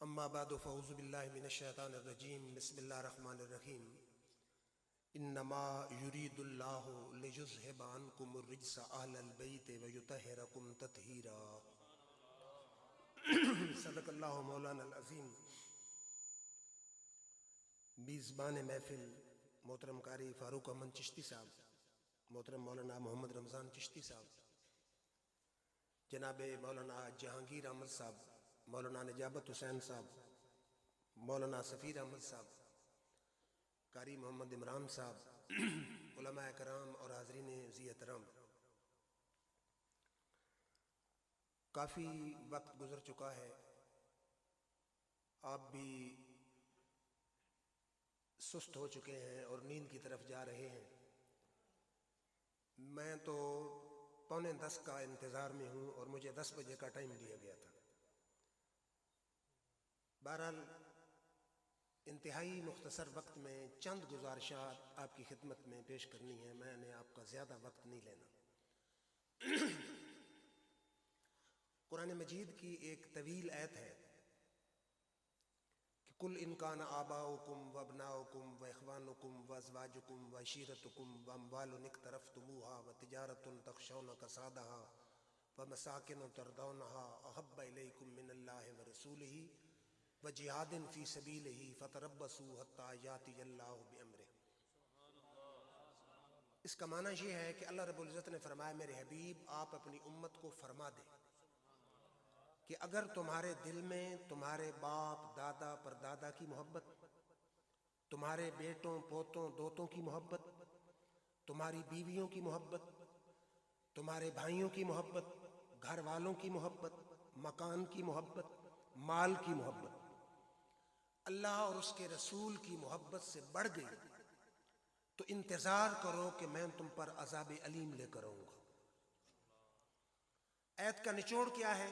अम्मा बाद फ़ऊज़ु बिल्लाहि मिनश्शैतानिर रजीम बिस्मिल्लाहिर रहमानिर रहीम इन्नमा युरीदुल्लाहु लियुज़हिबा अन्कुमुर रिज्सा अहलल बैति व युतहिरकुम तत्हीरा। सदक़ल्लाहु मौलानाल अज़ीम। मेज़बान महफ़िल मोहतरम कारी फ़ारूक अहमद चिश्ती साहब, मोहतरम मौलाना मोहम्मद रमज़ान चिश्ती साहब, जनाब मौलाना जहांगीर अहमद साहब, मौलाना निजाबत हुसैन साहब, मौलाना सफ़ीर अहमद साहब, कारी मोहम्मद इमरान साहब, उलमाए कराम और हाज़रीन ज़ी एहतराम, काफ़ी वक्त गुज़र चुका है, आप भी सुस्त हो चुके हैं और नींद की तरफ जा रहे हैं। मैं तो 9:45 का इंतज़ार में हूँ और मुझे 10 बजे का टाइम दिया गया था। बहरहाल इंतहाई मुख्तसर वक्त में चंद गुजारिशात आपकी खिदमत में पेश करनी है। मैंने आपका ज़्यादा वक्त नहीं लेना। कुरान मजीद की एक तवील आयत है कि कुल इनकान आबाउकुम व अबनाउकुम व इख्वानुकुम व अज़वाजुकुम व अशीरतुकुम व अम्वालुन इक़्तरफ़्तुमूहा व तिजारतुन तख़शौना कसादहा व मसाकिन तरदौनहा अहब्ब इलैकुम मिनल्लाहि व रसूलिही व जिहादिन फ़ी सबीलिही फ़तरब्बसू हत्ता यातियल्लाहु बिअम्रिही। इसका माना यह है कि अल्लाह रब्बुल इज़्ज़त ने फरमाया, मेरे हबीब आप अपनी उम्मत को फरमा दें कि अगर तुम्हारे दिल में तुम्हारे बाप दादा परदादा की मोहब्बत, तुम्हारे बेटों पोतों दोतों की मोहब्बत, तुम्हारी बीवियों की मोहब्बत, तुम्हारे भाइयों की मोहब्बत, घर वालों की मोहब्बत, मकान की मोहब्बत, माल की मोहब्बत अल्लाह और उसके रसूल की मोहब्बत से बढ़ गई तो इंतजार करो कि मैं तुम पर अज़ाब अलीम लेकर आऊंगा। आयत का निचोड़ क्या है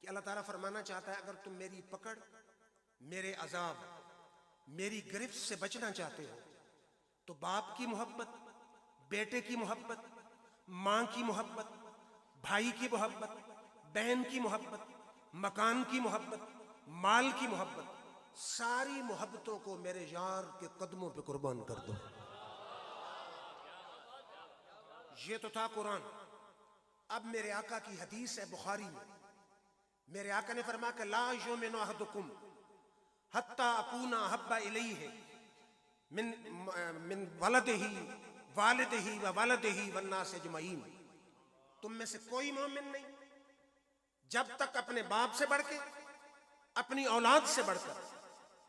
कि अल्लाह ताला फरमाना चाहता है, अगर तुम मेरी पकड़, मेरे अजाब, मेरी गिरफ्त से बचना चाहते हो तो बाप की मोहब्बत, बेटे की मोहब्बत, माँ की मोहब्बत, भाई की मोहब्बत, बहन की मोहब्बत, मकान की मोहब्बत, माल की मोहब्बत, सारी मोहब्बतों को मेरे यार के कदमों पे कुर्बान कर दो। ये तो था कुरान। अब मेरे आका की हदीस है बुखारी में। मेरे आका ने फरमाया कि ला युमिनु अहदुकुम हत्ता अकूना अहब्बा इलैहि मिन मिन वलदिही वालिदिही व वलदिही वन्नास अजमईन। तुम में से कोई मोमिन नहीं जब तक अपने बाप से बढ़ के, अपनी औलाद से बढ़कर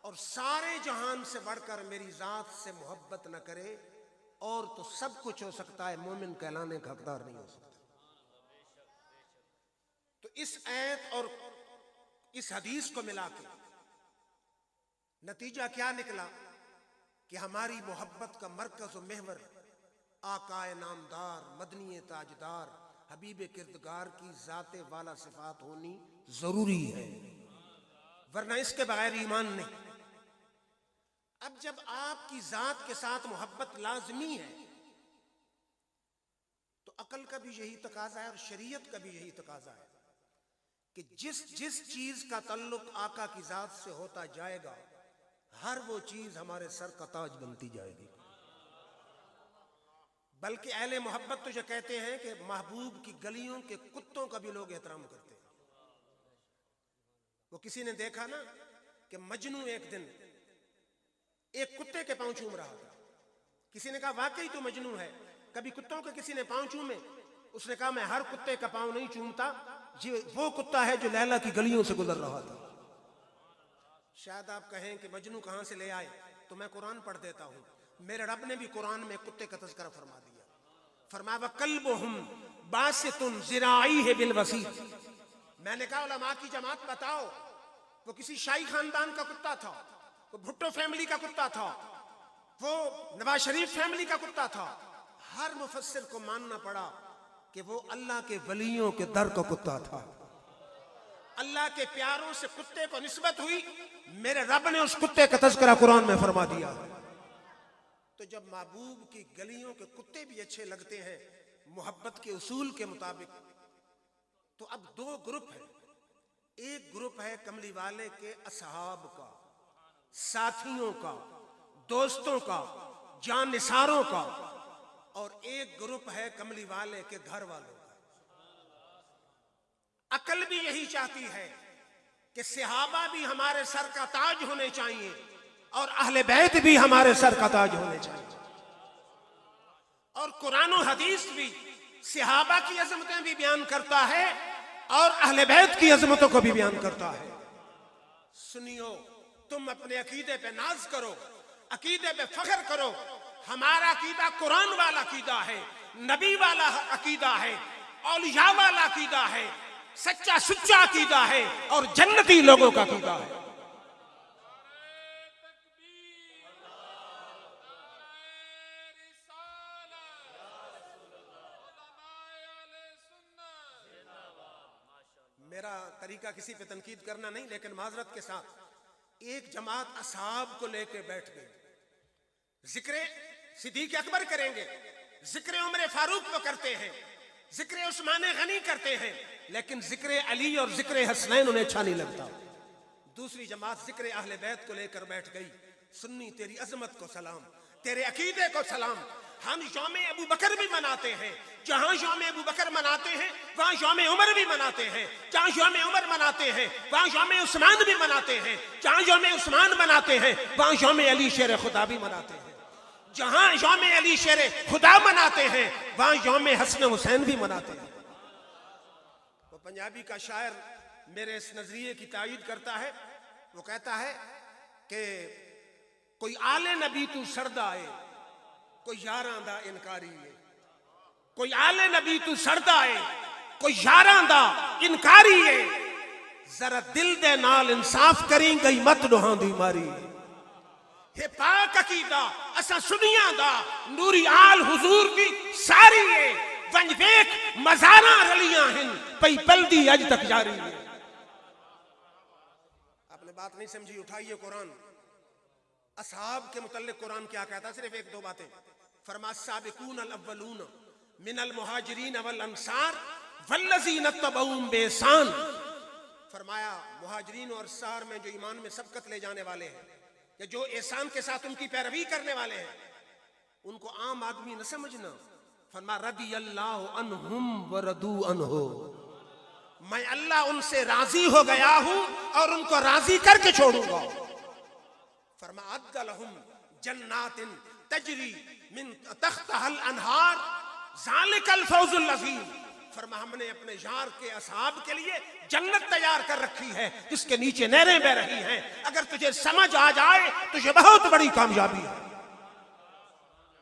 और सारे जहान से बढ़कर मेरी जात से मोहब्बत न करे, और तो सब कुछ हो सकता है, मोमिन कहलाने का हकदार नहीं हो सकता। तो इस आयत और इस हदीस को मिला के नतीजा क्या निकला कि हमारी मोहब्बत का मरकज और महवर आकाए नामदार, मदनी ताजदार, हबीब किरदगार की जाते वाला सिफात होनी जरूरी है, वरना इसके बगैर ईमान नहीं। अब जब आपकी जात के साथ मोहब्बत लाजमी है तो अकल का भी यही तकाजा है और शरीयत का भी यही तकाजा है कि जिस जिस चीज का ताल्लुक आका की जात से होता जाएगा, हर वो चीज हमारे सर का ताज बनती जाएगी। बल्कि अहले मोहब्बत तो जो कहते हैं कि महबूब की गलियों के कुत्तों का भी लोग एहतराम करते हैं। वो किसी ने देखा ना कि मजनू एक दिन एक कुत्ते के पांव चूम रहा था। किसी ने कहा वाकई तो मजनू है, कभी कुत्तों के किसी ने पांव चूमे? उसने कहा मैं हर कुत्ते का पांव नहीं चूमता, ये वो कुत्ता है जो लैला की गलियों से गुजर रहा था। शायद आप कहें कि मजनू कहां से ले आए, तो मैं कुरान पढ़ देता हूं। मेरे रब ने भी कुरान में कुत्ते का तज़किरा फरमा दिया। फरमाया वकल्बुहुम बासितुन ज़िराइहि बिलवसीत। मैंने कहा उलमा की जमात बताओ, वो किसी शाही खानदान का कुत्ता था, वो भुट्टो फैमिली का कुत्ता था, वो नवाज शरीफ फैमिली का कुत्ता था। हर मुफस्सिर को मानना पड़ा कि वो अल्लाह के वलियों के दर का कुत्ता था। अल्लाह के प्यारों से कुत्ते को निस्बत हुई, मेरे रब ने उस कुत्ते का तज़किरा कुरान में फरमा दिया। तो जब महबूब की गलियों के कुत्ते भी अच्छे लगते हैं मोहब्बत के उसूल के मुताबिक, तो अब दो ग्रुप है। एक ग्रुप है कमली कमली वाले के असहाब का, साथियों का, दोस्तों का, जानिसारों का, और एक ग्रुप है कमली वाले के घर वालों का। अकल भी यही चाहती है कि सहाबा भी हमारे सर का ताज होने चाहिए और अहले बैत भी हमारे सर का ताज होने चाहिए। और कुरान और हदीस भी सहाबा की अजमतें भी बयान करता है और अहले बैत की अजमतों को भी बयान करता है। सुनियो, तुम अपने अकीदे पे नाज करो, अकीदे पे फख्र करो। हमारा अकीदा कुरान वाला अकीदा है, नबी वाला अकीदा है, औलिया वाला अकीदा है, सच्चा सुच्चा अकीदा है और जन्नती लोगों का अकीदा है। मेरा तरीका किसी पे तनकीद करना नहीं, लेकिन माजरत के साथ एक जमात असहाब को लेके बैठ गई। जिक्र सिद्दीक अकबर करेंगे, जिक्र उमर फारूक को करते हैं, जिक्र उस्मान गनी करते हैं, लेकिन जिक्र अली और जिक्र हसनैन उन्हें अच्छा नहीं लगता। दूसरी जमात जिक्र अहले बैत को लेकर बैठ गई। सुन्नी तेरी अजमत को सलाम, तेरे अकीदे को सलाम। हम यौम अबू बकर भी मनाते हैं, जहां यौम अबू बकर मनाते हैं वहां यौम उमर भी मनाते हैं, जहां यौम उमर मनाते हैं वहां यौम उस्मान भी मनाते हैं, जहां यौम उस्मान मनाते हैं वहां यौम अली शेर खुदा भी मनाते हैं, जहां यौम अली शेर खुदा मनाते हैं वहां यौम हसन हुसैन भी मनाते हैं। वो पंजाबी का शायर मेरे इस नजरिए की तायीद करता है। वो कहता है कि कोई आले नबी तू सरदा है, कोई यारां दा इनकारी है। कोई आले नबी तू सरदा है, कोई यारां दा इनकारी है। जरा दिल दे नाल इंसाफ करी गई मत डोहां दी मारी। हे पाक अकीदा असा सुनिया दा नूरी आल हुजूर दी सारी है। वंज वेख मजारा रलियां हिन पई पलदी अज तक जारी है। आपने बात नहीं समझी, उठाइए कुरान। असहाब के मुतल्लिक कुरान क्या कहता है? सिर्फ एक दो बातें। फरमा साबिकून अल अव्वलून मिनल मुहाजिरीन वल अंसार वल्लज़ीन तबऊहुम बेहसान। फरमाया मुहाजिरीन और अंसार में जो ईमान में सबकत ले जाने वाले हैं, या जो एहसान के साथ उनकी पैरवी करने वाले हैं, उनको आम आदमी न समझना। फरमा रदियल्लाहु अन्हुम व रदू अन्हु, मैं अल्लाह उनसे राजी हो गया हूं और उनको राजी करके छोड़ूंगा। फरमा अद्दलहुम जन्नातिन तजरी मिन तख्तहल अनहार ज़ालिकल फौजुल अज़ीम। फरमा हमने अपने यार के असहाब के लिए जन्नत तैयार कर रखी है जिसके नीचे नहरें बह रही हैं। अगर तुझे समझ आ जाए तो ये बहुत बड़ी कामयाबी है।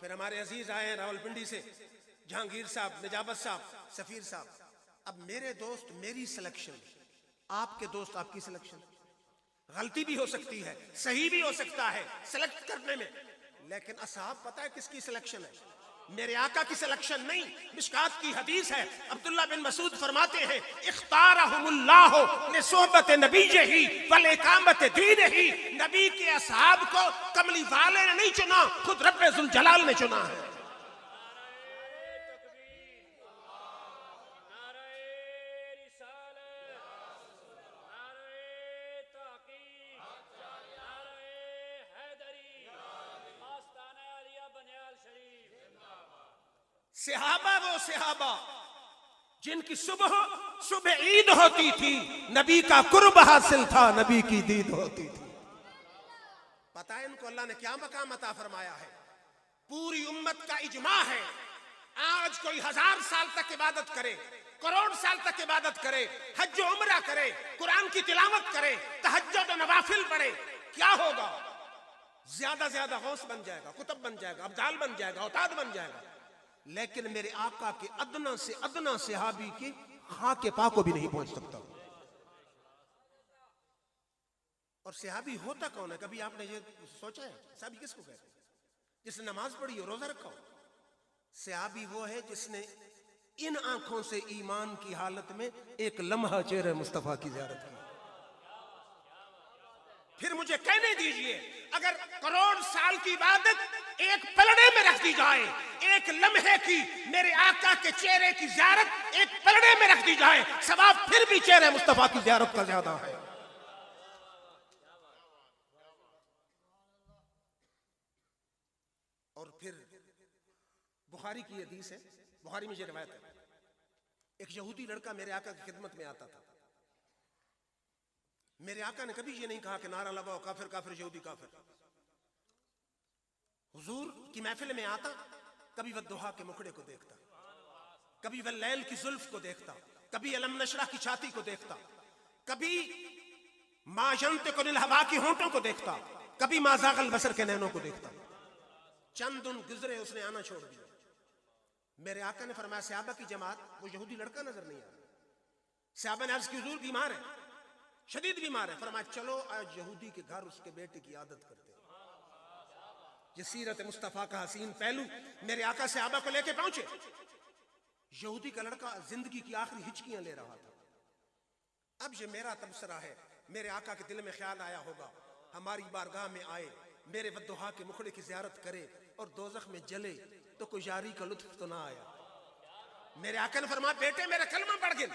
फिर हमारे अजीज आए रावलपिंडी से, जहांगीर साहब, निजाबत साहब, सफीर साहब। अब मेरे दोस्त मेरी सिलेक्शन, आपके दोस्त आपकी सिलेक्शन। गलती भी हो सकती है, सही भी हो सकता है सिलेक्ट करने में, लेकिन असहाब पता है किसकी सिलेक्शन है? मेरे आका की सिलेक्शन नहीं। मिशकात की हदीस है, अब्दुल्ला बिन मसूद फरमाते हैं इख्तारहुमुल्लाहु लिसोहबत नबीयही वल इकामत दीनिही। नबी के असहाब को कमली वाले ने नहीं चुना, खुद रब्बे जुल जलाल ने चुना है। सहाबा वो सहाबा जिनकी सुबह सुबह ईद होती थी, नबी का कुर्ब हासिल था, नबी की दीद होती थी। पता है इनको अल्लाह ने क्या मकाम अता फरमाया है? पूरी उम्मत का इजमा है, आज कोई 1000 साल तक इबादत करे, करोड़ साल तक इबादत करे, हज उम्रा करे, कुरान की तिलावत करे, तहज्जुद और नवाफिल पढ़े, क्या होगा? ज्यादा ज्यादा गौस बन जाएगा, कुतुब बन जाएगा, अब्दाल बन जाएगा, औताद बन जाएगा। लेकिन मेरे आका के अदना से अदना सहाबी की खाके पा को भी नहीं पहुंच सकता। और सहाबी होता कौन है? कभी आपने ये सोचा है? सहाबी किसको कहते हैं? जिसने नमाज पढ़ी हो, रोजा रखा हो। सहाबी वो है जिसने इन आंखों से ईमान की हालत में एक लम्हा चेहरे मुस्तफा की ज़ियारत की। फिर मुझे कहने दीजिए, अगर करोड़ साल की इबादत एक पलड़े में रख दी जाए, एक लम्हे की मेरे आका के चेहरे की ज़ियारत एक पलड़े में रख दी जाए, सवाब फिर भी चेहरे मुस्तफा की ज़ियारत का ज्यादा है। बुखारी की हदीस है, बुखारी में ये रिवायत है, एक यहूदी लड़का मेरे आका की खिदमत में आता था। मेरे आका ने कभी ये नहीं कहा कि नारा लगाओ काफिर काफिर यहूदी काफिर। हुजूर की महफिल में आता, कभी वद्दुहा के मुखड़े को देखता, कभी वल्लैल की जुल्फ को देखता, कभी अलम नशरा की छाती को देखता, कभी माशंतिकुल हवा की होंठों को देखता, कभी माज़ागल बसर के नैनों को देखता। चंद दिन गुजरे, उसने आना छोड़ दिया। मेरे आका ने फरमाया सहाबा की जमात, वो यहूदी लड़का नजर नहीं आ रहा। सहाबा ने अर्ज की हुजूर बीमार है, शदीद बीमार है। फरमाया चलो आज यहूदी के घर उसके बेटे की आदत करते हैं। ये सीरत मुस्तफा का हसीन पहलू। मेरे आका सहाबा को लेके पहुंचे। यहूदी का लड़का जिंदगी की आखिरी हिचकियां ले रहा था। अब ये मेरा तबसरा है, मेरे आका के दिल में ख्याल आया होगा हमारी बारगाह में आए, मेरे वद्दुहा के मुखड़े की ज़ियारत करे और दोज़ख में जले तो कोई यारी का लुत्फ तो ना आया। मेरे आका ने फरमाया बेटे मेरा कलमा पढ़ गिन।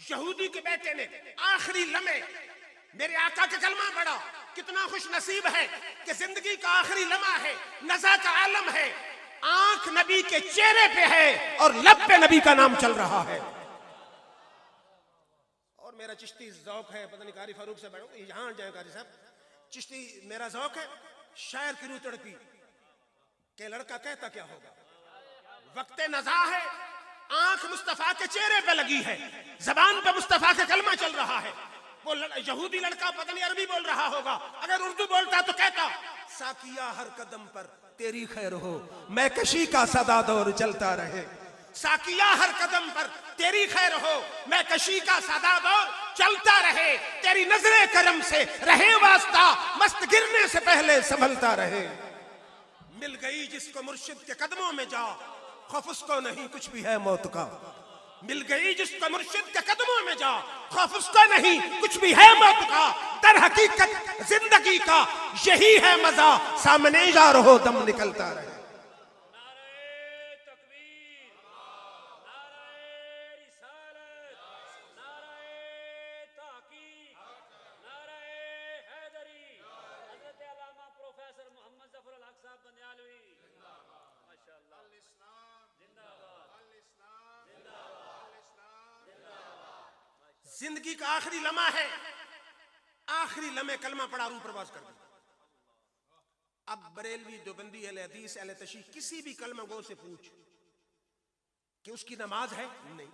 यहूदी के बेटे ने आखिरी लम्हे मेरे आका का कलमा पढ़ा। कितना खुश नसीब है कि जिंदगी का आखिरी लम्हा है, नज़ा का आलम है, आंख नबी के चेहरे पे है और लब पे नबी का नाम चल रहा है। और मेरा चिश्ती ज़ौक है, पता नहीं कारी फारूक से बैठो यहां जाए कारी साहब, चिश्ती मेरा ज़ौक है। शायर की रूह तड़पी के लड़का कहता क्या होगा। वक्त नज़ा है, आंख मुस्तफा के चेहरे पे लगी है, जबान पे मुस्तफा का कलमा चल रहा है। वो यहूदी लड़का पता नहीं अरबी बोल रहा होगा, अगर उर्दू बोलता तो कहता साकिया हर कदम पर तेरी खैर हो, मैं कशी का सदा दौर चलता रहे। साकिया हर कदम पर तेरी खैर हो, मैं कशी का सदा दौर चलता रहे। तेरी नजरे करम से रहे वास्ता, मस्त गिरने से पहले संभलता रहे। मिल गई जिसको मुर्शिद के कदमों में जा, खौफ उसको नहीं कुछ भी है मौत का। मिल गई जिसको मुर्शिद के कदमों में जा, खौफ उसको नहीं कुछ भी है मौत का। दर हकीकत जिंदगी का यही है मजा, सामने जा रहो दम निकलता रहे। जिंदगी का आखिरी लम्हा है, आखिरी लम्हे कलमा पढ़ा रूह प्रवास कर दिया। अब बरेलवी देवबंदी अहले हदीस अहले तशरीह किसी भी कलमा गो से पूछ कि उसकी नमाज है नहीं,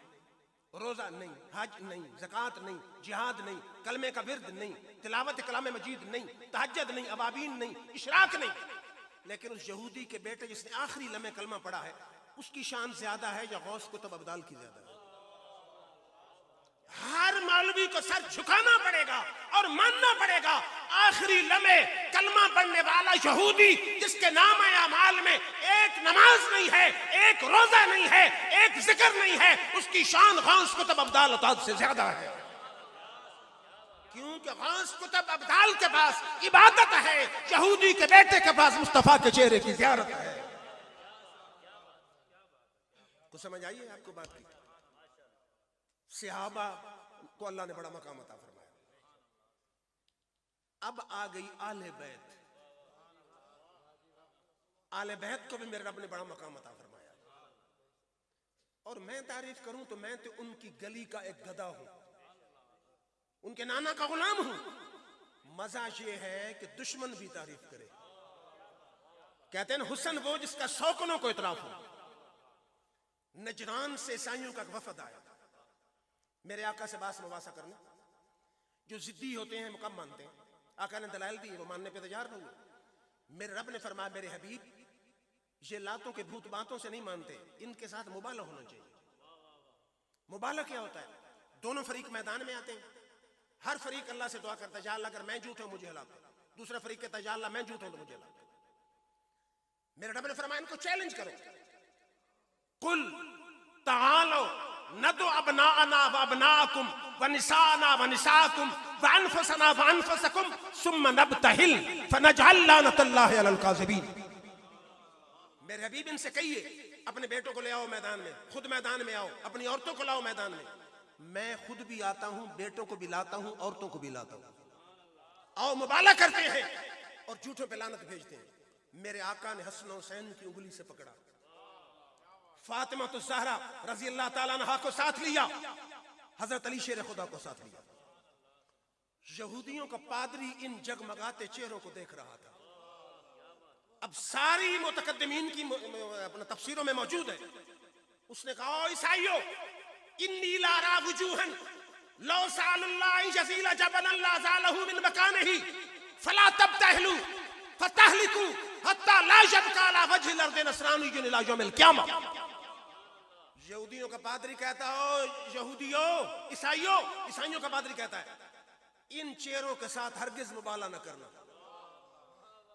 रोजा नहीं, हज नहीं, ज़कात नहीं, जिहाद नहीं, कलमे का विर्द नहीं, तिलावत कलाम मजीद नहीं, तहज्जुद नहीं, अवाबीन नहीं, इशराक नहीं। लेकिन उस यहूदी के बेटे जिसने आखिरी लम्हे कलमा पढ़ा है, उसकी शान ज्यादा है या गौस कुतुब अब्दाल की ज्यादा है। हर मौलवी को सर झुकाना पड़ेगा और मानना पड़ेगा आखिरी लम्हे कलमा पढ़ने वाला यहूदी जिसके नाम अमाल में एक नमाज नहीं है, एक रोजा नहीं है, एक जिक्र नहीं है, उसकी शान गौस कुतुब अब्दाल से ज्यादा है। क्योंकि गौस कुतुब अब्दाल के पास इबादत है, यहूदी के बेटे के पास मुस्तफा के चेहरे की ज़ियारत है। कुछ समझ आइए आपको बात की। सहाबा को अल्लाह ने बड़ा मकाम अता फरमाया। अब आ गई आले बैत। आले बैत को भी मेरे रब ने बड़ा मकाम अता फरमाया। और मैं तारीफ करूं तो मैं तो उनकी गली का एक गधा हूं, उनके नाना का गुलाम हूं। मजा ये है कि दुश्मन भी तारीफ करे। कहते हैं हुस्न वो जिसका सौकनों को इतराफ हो। नजरान से ईसाइयों का वफद आया मेरे आका से बात मुबासा करने। जो जिद्दी होते हैं वो कम मानते हैं, आका ने दलाइल दी वो मानने पे तैयार नहीं हुए। मेरे रब ने फरमाया मेरे हबीब ये लातों के भूत बातों से नहीं मानते, इनके साथ मुबाला होना चाहिए। मुबाला क्या होता है? दोनों फरीक मैदान में आते हैं, हर फरीक अल्लाह से दुआ करता है या अल्लाह अगर मैं झूठ हूं मुझे हलाक कर। दूसरा फरीक कहता है या अल्लाह मैं झूठ हूं तो मुझे हलाक कर। मेरे रब ने फरमाया इनको चैलेंज करो, कुल तालो नदु अबनाअना व अबनाअकुम व निसाअना व निसाअकुम व अनफुसना व अनफुसकुम सुम्मा नबतहिल फनजअल लानतल्लाहि अलल काज़िबीन। मेरे हबीब इनसे कहिए अपने बेटों को ले आओ मैदान में, खुद मैदान में आओ, अपनी औरतों को लाओ मैदान में। मैं खुद भी आता हूं, बेटों को भी लाता हूं, औरतों को भी लाता हूं। आओ मुबाला करते हैं और झूठों पे लानत भेजते हैं। मेरे आका ने हसन हुसैन की उंगली से पकड़ा, फातिमा तो ज़हरा रजी अल्लाह ताला अन्हा को साथ लिया, हजरत अली शेर खुदा को साथ लिया। यहूदियों का पादरी इन जगमगाते चेहरों को देख रहा था। अब सारी मुतकद्दिमीन की अपना तफसीरों में मौजूद है। उसने कहा, ओ ईसाइयों, इन्नी ला रा वुजूहन लौ सालुल्लाह जज़ीला जबलन ला ज़ालहु मिन मकानिही फला तबतहलु फतहलिकु हत्ता ला यबका ला वजहिल अर्दि नसरानियुन इला यौमिल क़ियामा। यहूदियों का पादरी कहता है, ओ यहूदियों, ईसाइयों का पादरी कहता है, इन चेहरों के साथ हरगिज मुबाला न करना।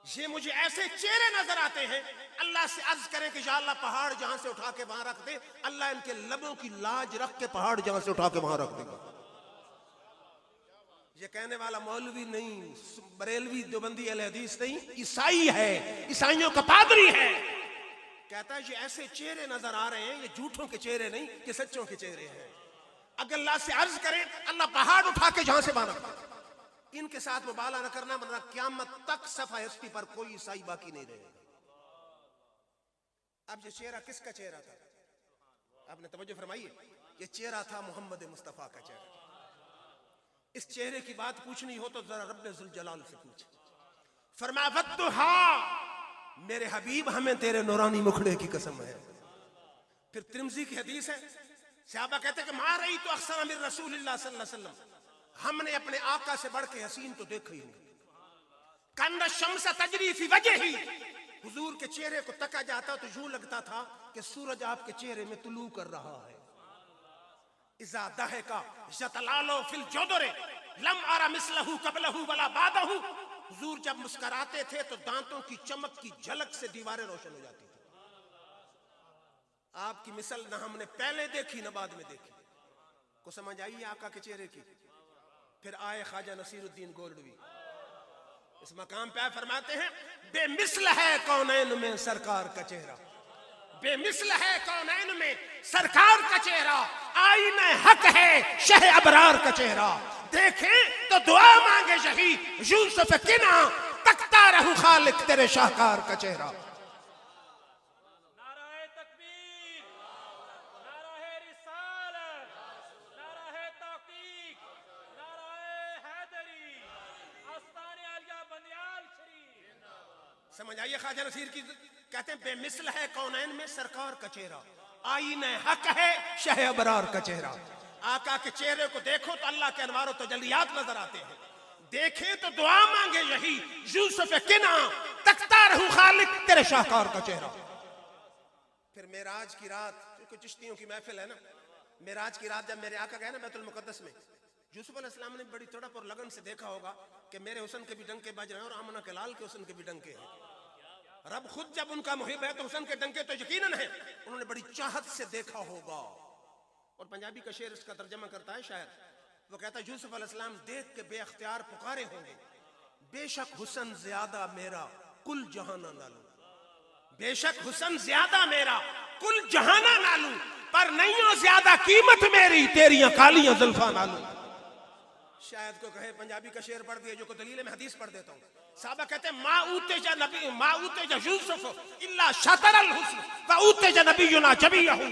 ये मुझे ऐसे चेहरे नजर आते हैं, अल्लाह से अर्ज करें कि या अल्लाह पहाड़ जहां से उठा के वहां रख दे, अल्लाह इनके लबों की लाज रख के पहाड़ जहां से उठा के वहां रख देगा। ये कहने वाला मौलवी नहीं, बरेलवी देवबंदी अहले हदीस नहीं, ईसाई है, ईसाइयों का पादरी है। कहता है ये ऐसे चेहरे नजर आ रहे हैं, ये झूठों के चेहरे नहीं, ये सच्चों के चेहरे हैं। अगर अल्लाह से अर्ज करें, अल्लाह पहाड़ उठा के जहां से बांध रख दे। इनके साथ मुबाला न करना, वरना क़यामत तक सफ़ा हस्ती पर कोई ईसाई बाकी नहीं रहेगा। अब ये चेहरा किसका चेहरा था? आपने तवज्जो फरमाइए, ये चेहरा था मोहम्मद मुस्तफ़ा का चेहरा। इस चेहरे की बात पूछनी हो तो जरा रब्बे जुल जलाल से पूछ। फरमाया, वद्दुहा, मेरे हबीब हमें तेरे नूरानी मुखड़े की कसम है। फिर तिरमिज़ी की हदीस है, सहाबा कहते हैं कि मा रही तो अक्सर अमीर रसूलुल्लाह सल्लल्लाहु अलैहि वसल्लम, हमने अपने आका से बढ़ के हसीन तो देखा ही नहीं। कन्न शम्स तजरी फी वजही, हुजूर के चेहरे को तका जाता तो यूं लगता था कि सूरज आपके चेहरे में तुलू कर रहा है। इज़ा दहका यतलालो फिल जुदरे लम अरा मिसलहु कबलहु वला बादहु, हुजूर जब मुस्कुराते थे तो दांतों की चमक की झलक से दीवारें रोशन हो जाती थी। आपकी मिसल न हमने पहले देखी न बाद में देखी। को समझ आई आका के चेहरे की? फिर आए ख्वाजा नसीरुद्दीन गोल्डवी, इस मकाम पे फरमाते हैं, बेमिसल है कौनैन में सरकार का चेहरा, बेमिसल है कौनैन में सरकार का चेहरा, आईने हक है शह अबरार का चेहरा। देखें तो दुआ मांगे यही यूसुफ किना, तकता रहूं खालिक तेरे शाहकार का चेहरा। समझ आइए, ख्वाजा नसीर की कहते हैं, बेमिसल है कौनैन में सरकार का चेहरा, आईने हक है शह अबरार का चेहरा। आका के चेहरे को देखो तो अल्लाह के अनवार और तजल्लियात नजर आते हैं। देखे तो दुआ मांगे यही यूसुफ किना, तकता रहूं खालिक तेरे शाहकार का चेहरा। फिर मेराज की रात, कुछ चिश्तियों की महफिल है ना, मेराज की रात जब मेरे आका गए ना बैतुल मुकद्दस में, यूसुफ अलैहिस्सलाम ने बड़ी तड़प और लगन से देखा होगा कि मेरे हुस्न के भी डंके बज रहे हैं और आमना के लाल के हुस्न के भी डंके हैं। रब खुद जब उनका मुहिब है तो हुस्न के डंके तो यकीनन है, उन्होंने बड़ी चाहत से देखा होगा। और पंजाबी का शेर इसका तर्जमा करता है शायर, वो कहता है, यूसुफ अलैहिस्सलाम देख के बेअख्तियार पुकारे होंगे, बेशक हुस्न ज्यादा मेरा कुल जहाना नालू, बेशक हुस्न ज्यादा मेरा कुल जहाना नालू, पर नहीं हो ज्यादा कीमत मेरी तेरियां कालियां जुल्फा नालू। शायद को कहे पंजाबी का शेर पढ़ दिया, जो को दलील में हदीस पढ़ देता हूँ। साहबा कहते हैं, मा उतेजा नबी मा उतेजा यूसुफ इल्ला शतरल हुस्न व उतेजा नबीयुना जबीहु,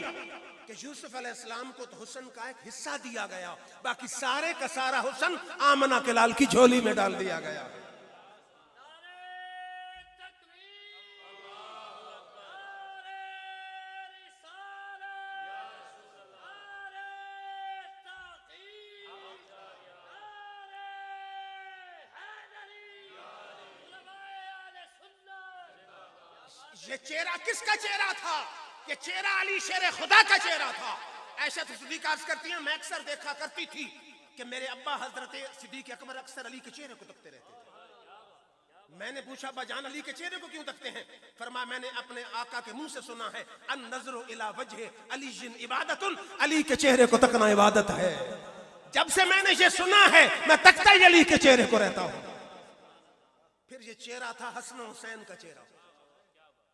कि यूसुफ अलैहिस्सलाम को तो हुस्न का एक हिस्सा दिया गया, बाकी सारे का सारा हुस्न आमना के लाल की झोली में डाल दिया गया। ये चेहरा किसका चेहरा था? ये चेहरा अली शेर खुदा का चेहरा था। ऐशा तो सिद्दीक़ा अर्ज करती हैं, मैं अक्सर देखा करती थी कि मेरे अब्बा हजरत सिद्दीक़ अकबर अक्सर अली के चेहरे को तकते रहते थे। मैंने पूछा, अब्बा जान अली के चेहरे को क्यों तकते हैं? फरमाया, मैंने अपने आका के मुंह से सुना है, अन नज़रु इला वजह अली जिन इबादतुन, अली के चेहरे को तकना इबादत है। जब से मैंने ये सुना है, मैं तकता ही अली के चेहरे को रहता हूं। फिर ये चेहरा था हसन हुसैन का चेहरा।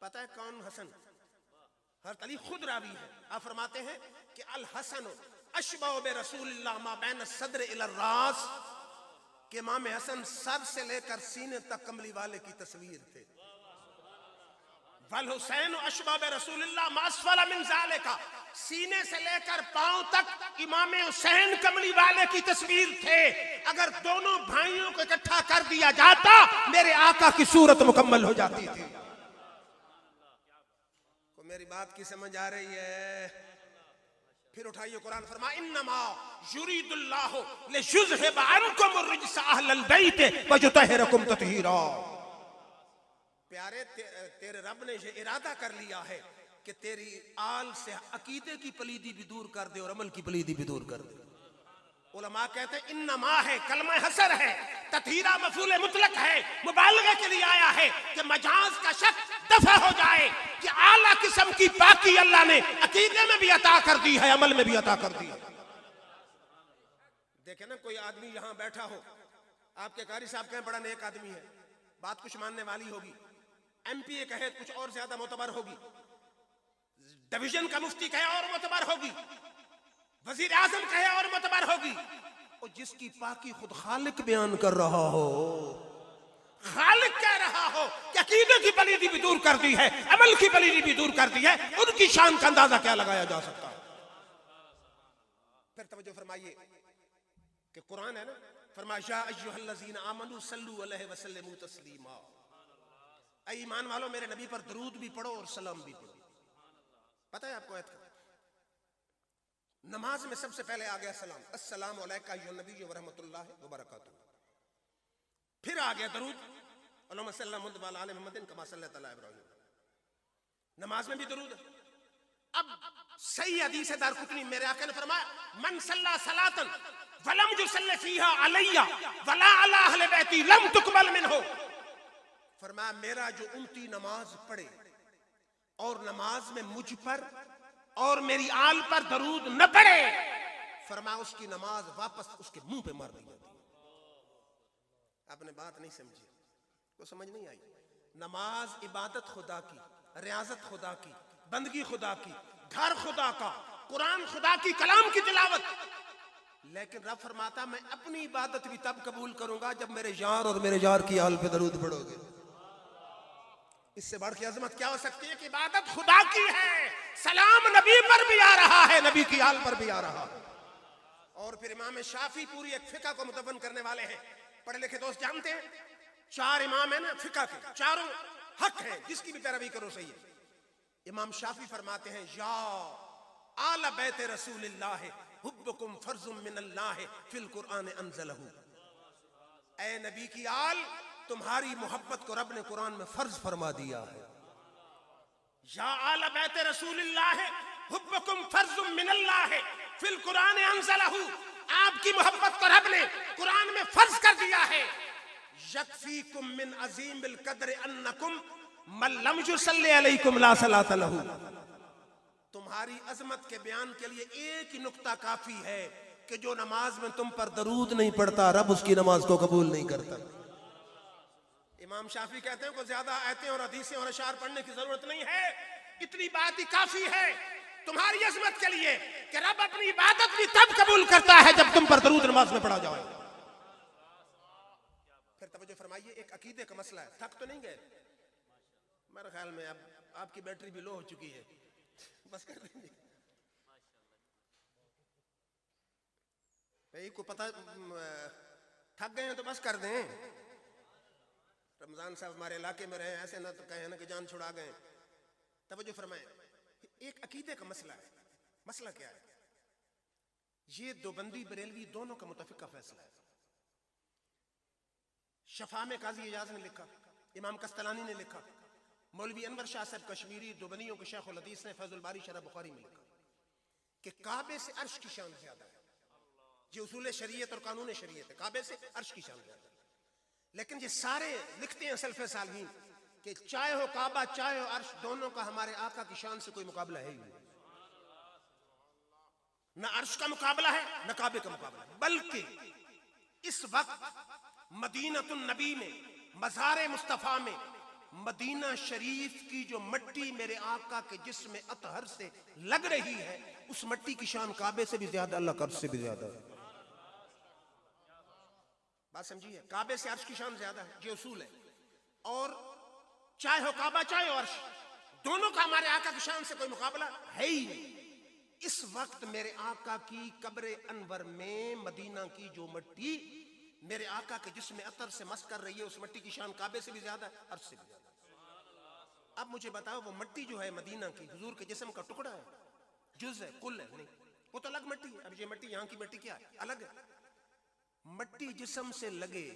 पता है कौन हसन? हज़रत अली खुद रावी है। आप फरमाते हैं कि अल हसन अशबह बे रसूलिल्लाह मा बैन सद्र इला रास, कि इमाम हसन सर से लेकर सीने तक कमली वाले की तस्वीर थे। वल हुसैन अशबाब रसूलुल्लाह मासफला मिन ज़ालिका, सीने से लेकर पांव तक इमाम हुसैन कमली वाले की तस्वीर थे। अगर दोनों भाइयों को इकट्ठा कर दिया जाता मेरे आका की सूरत मुकम्मल हो जाती थी। को मेरी बात की समझ आ रही है? फिर उठाइए कुरान, फरमा इन्नमा युरीदुल्लाहु लियुज़हिबा अन्कुम अर्रिज्स अहलल बैत व युतहिरकुम तत्हीरा। प्यारे, तेरे रब ने ये इरादा कर लिया है कि तेरी आल से अकीदे की पलीदी भी दूर कर दे और अमल की पलीदी भी दूर कर दे। उलमा कहते हैं इन्नमा है कलमा हसर है, तत्हीरा मफूल मुतलक है, मुबालगे के लिए आया है कि मजाज का शक दफा हो जाए कि आला किस्म की पाकी अल्लाह ने अकीदे में भी अता कर दी है, अमल में भी अता कर दी है। देखे ना, कोई आदमी यहां बैठा हो, आपके कारी साहब कहें बड़ा नेक आदमी है, बात कुछ मानने वाली होगी, एमपीए कहे कुछ और ज्यादा मोतबर होगी, डिवीजन का मुफ्ती कहे और मोतबर होगी, वजीर आजम कहे और मोतबर होगी, और जिसकी पाकी खुद खालिक बयान कर रहा हो, खालिक कह रहा हो कि अकीदे की पलीदी भी दूर कर दी है, अमल की पलीदी भी दूर कर दी है, उनकी शान का अंदाजा क्या लगाया जा सकता है? फिर तवज्जो फरमाइए कि कुरान है ना, फरमाया अय्युहल्लज़ीना आमनू सल्लु अलैहि व सल्लिमू तस्लीमा। ऐ ईमान वालों, मेरे नबी पर दरूद भी पढ़ो और सलाम भी पढ़ो। पता है आपको आयत का? नमाज में सबसे पहले आ गया सलाम, अस्सलामु अलैका अय्युहन नबी व रहमतुल्लाहि व बरकातुहू। फिर आ गया दरूद, अल्लाहुम्मा सल्ली अला मुहम्मदिन कमा सल्लैता अला इब्राहीम। नमाज में भी दरूद है। अब सही हदीस है दारकुतनी, मेरे आका ने फरमाया मन सल्ला सलातन वलम युसल्ली फीहा अलैया वला अला अहले बैती लम तुकबल मिनहु। फरमाया मेरा जो उम्मती नमाज पढ़े और नमाज में मुझ पर और मेरी आल पर दरूद न पढ़े, फरमाया उसकी नमाज वापस उसके मुंह पे मार दी जाती है। आपने बात नहीं समझी, को समझ नहीं आई। नमाज इबादत खुदा की, रियाजत खुदा की, बंदगी खुदा की, घर खुदा का, कुरान खुदा की कलाम की तिलावत। लेकिन रब फरमाता मैं अपनी इबादत भी तब कबूल करूंगा जब मेरे यार और मेरे यार की आल पे दरूद पढ़ोगे। इससे बढ़ के अजमत क्या हो सकती है कि इबादत खुदा की है, सलाम नबी पर भी आ रहा है, नबी की आल पर भी आ रहा है। और फिर इमाम शाफी पूरी एक फिका को मुदव्वन करने वाले हैं। पढ़े लिखे दोस्त जानते हैं, चार इमाम है ना फिका के, चारों हक है, जिसकी भी पैरवी करो सही है। इमाम शाफी फरमाते हैं या आला बैत रसूलिल्लाह हुब्बुकुम फर्जुम मिनल्लाह फिल कुरान अंज़लहू। ऐ नबी की आल, तुम्हारी मोहब्बत को रब ने कुरान में फर्ज फरमा दिया है। या आला बैत रसूलिल्लाह हुब्बुकुम फर्जुम मिनल्लाह फिल कुरान अंज़लहू। आपकी मोहब्बत को रब ने कुरान में फर्ज कर दिया है। यकफीकुम मिन अज़ीमिल क़द्र अन्नकुम मन लम युसल्ली अलैकुम ला सलात लहू। तुम्हारी अजमत के बयान के लिए एक ही नुक्ता काफी है कि जो नमाज में तुम पर दरूद नहीं पढ़ता, रब उसकी नमाज को कबूल नहीं करता। इमाम शाफी कहते हैं को ज्यादा आयतें और हदीसें और अशार पढ़ने की जरूरत नहीं है, इतनी बात ही काफी है तुम्हारी अजमत के लिए कि रब अपनी इबादत भी तब कबूल करता है जब तुम पर दरूद नमाज में पढ़ा जाए। फिर तवज्जो फरमाइए, एक अकीदे का मसला है। थक तो नहीं गए? मेरे ख्याल में अब आपकी बैटरी भी लो हो चुकी है, बस कर देंगे भाई को पता, थक गए हैं तो बस कर दें। रमजान साहब हमारे इलाके में रहे, ऐसे ना तो कहे ना कि जान छुड़ा गए। तवज्जो फरमाए, एक अकीदे का मसला है। मसला क्या है? ये दोबंदी बरेलवी दोनों का मुतफिका फैसला है। शफा में काजी इजाज ने लिखा, इमाम कस्तलानी ने लिखा, मौलवी अनवर शाह साहब कश्मीरी दोबनियों के शेख उल हदीस ने फैजुल बारी शरह बुखारी में लिखा कि काबे से अर्श की शान ज्यादा है। ये उसूल शरीयत और कानून शरीयत है, काबे से अर्श की शान ज्यादा है। लेकिन ये सारे लिखते हैं सल्फ़े सालहीन कि चाहे हो काबा चाहे हो अर्श, दोनों का हमारे आका की शान से कोई मुकाबला है ही नहीं। न अर्श का मुकाबला है न काबे का मुकाबला है। बल्कि इस वक्त मदीनतुन नबी में, मज़ार मुस्तफ़ा में, मदीना शरीफ की जो मट्टी मेरे आका के जिस्म अतहर से लग रही है, उस मट्टी की शान काबे से भी ज्यादा, अल्लाह का अर्श से भी ज्यादा है। बात समझिए, काबे से अर्श की शान ज्यादा है, ये उसूल है। और चाहे हो काबा चाहे हो अर्श, दोनों का हमारे आका की शान से कोई मुकाबला है ही नहीं। इस वक्त मेरे आका की कब्र अनवर में मदीना की जो मिट्टी मेरे आका के जिस्म अतर से मस कर रही है, उस मिट्टी की शान काबे से भी ज्यादा है, अर्श से भी ज्यादा है। अब मुझे बताओ, वो मिट्टी जो है मदीना की हुजूर के जिस्म का टुकड़ा है, जुज है, कुल है? नहीं, वो तो अलग मिट्टी है। अब ये मिट्टी, यहाँ की मिट्टी क्या है? अलग है। मिट्टी जिस्म से लगे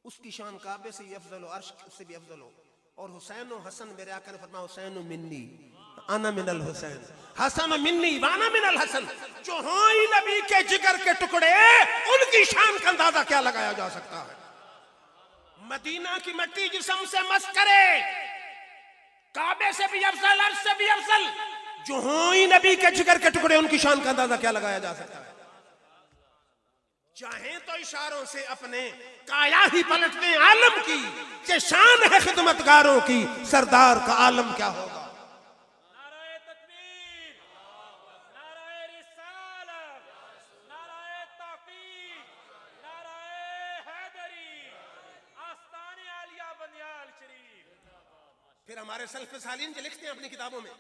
उसकी शान काबे से भी अफजल हो, अर्श से भी अफजल हो। और हुसैन और हसन, मेरे आका ने फरमाया हुसैन मिन्नी आना मिनल हुसैन, हसन मिन्नी वाना मिनल हसन। जो हो ही नबी के जिगर के टुकड़े, उनकी शान का अंदाजा क्या लगाया जा सकता है? मदीना की मिट्टी जिस्म से मस करे, काबे से भी अफजल, अर्श से भी अफजल। जो हो ही नबी के जिगर के टुकड़े, उनकी शान का अंदाजा क्या लगाया जा सकता है? चाहें तो इशारों से अपने काया ही पलट दें आलम की, कि शान है खिदमतगारों की, सरदार का आलम क्या होगा? नाराए तकबीर, नाराए रिसालत, नाराए तौकीर, नाराए हैदरी, आस्ताने आलिया बनियाल शरीफ। फिर हमारे सल्फ सालीन जो लिखते हैं अपनी किताबों में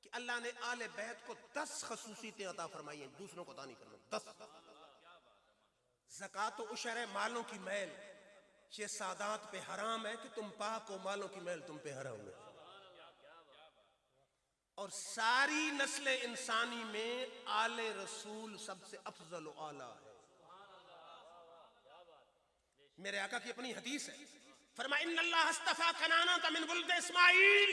कि अल्लाह ने आले बैत को 10 खसूसियतें अता फरमाई हैं, दूसरों को अता नहीं फरमाई। 10। ज़कात उशर है, मालों की मैल ये सादात पे हराम है कि तुम पाक हो, मालों की मैल तुम पे हराम है। और सारी नस्ल इंसानी में आले रसूल सबसे अफजल आला है। मेरे आका की अपनी हदीस है, फरमा इन्नल्लाह अस्तफा कनाना मिन वुल्द इस्माइल।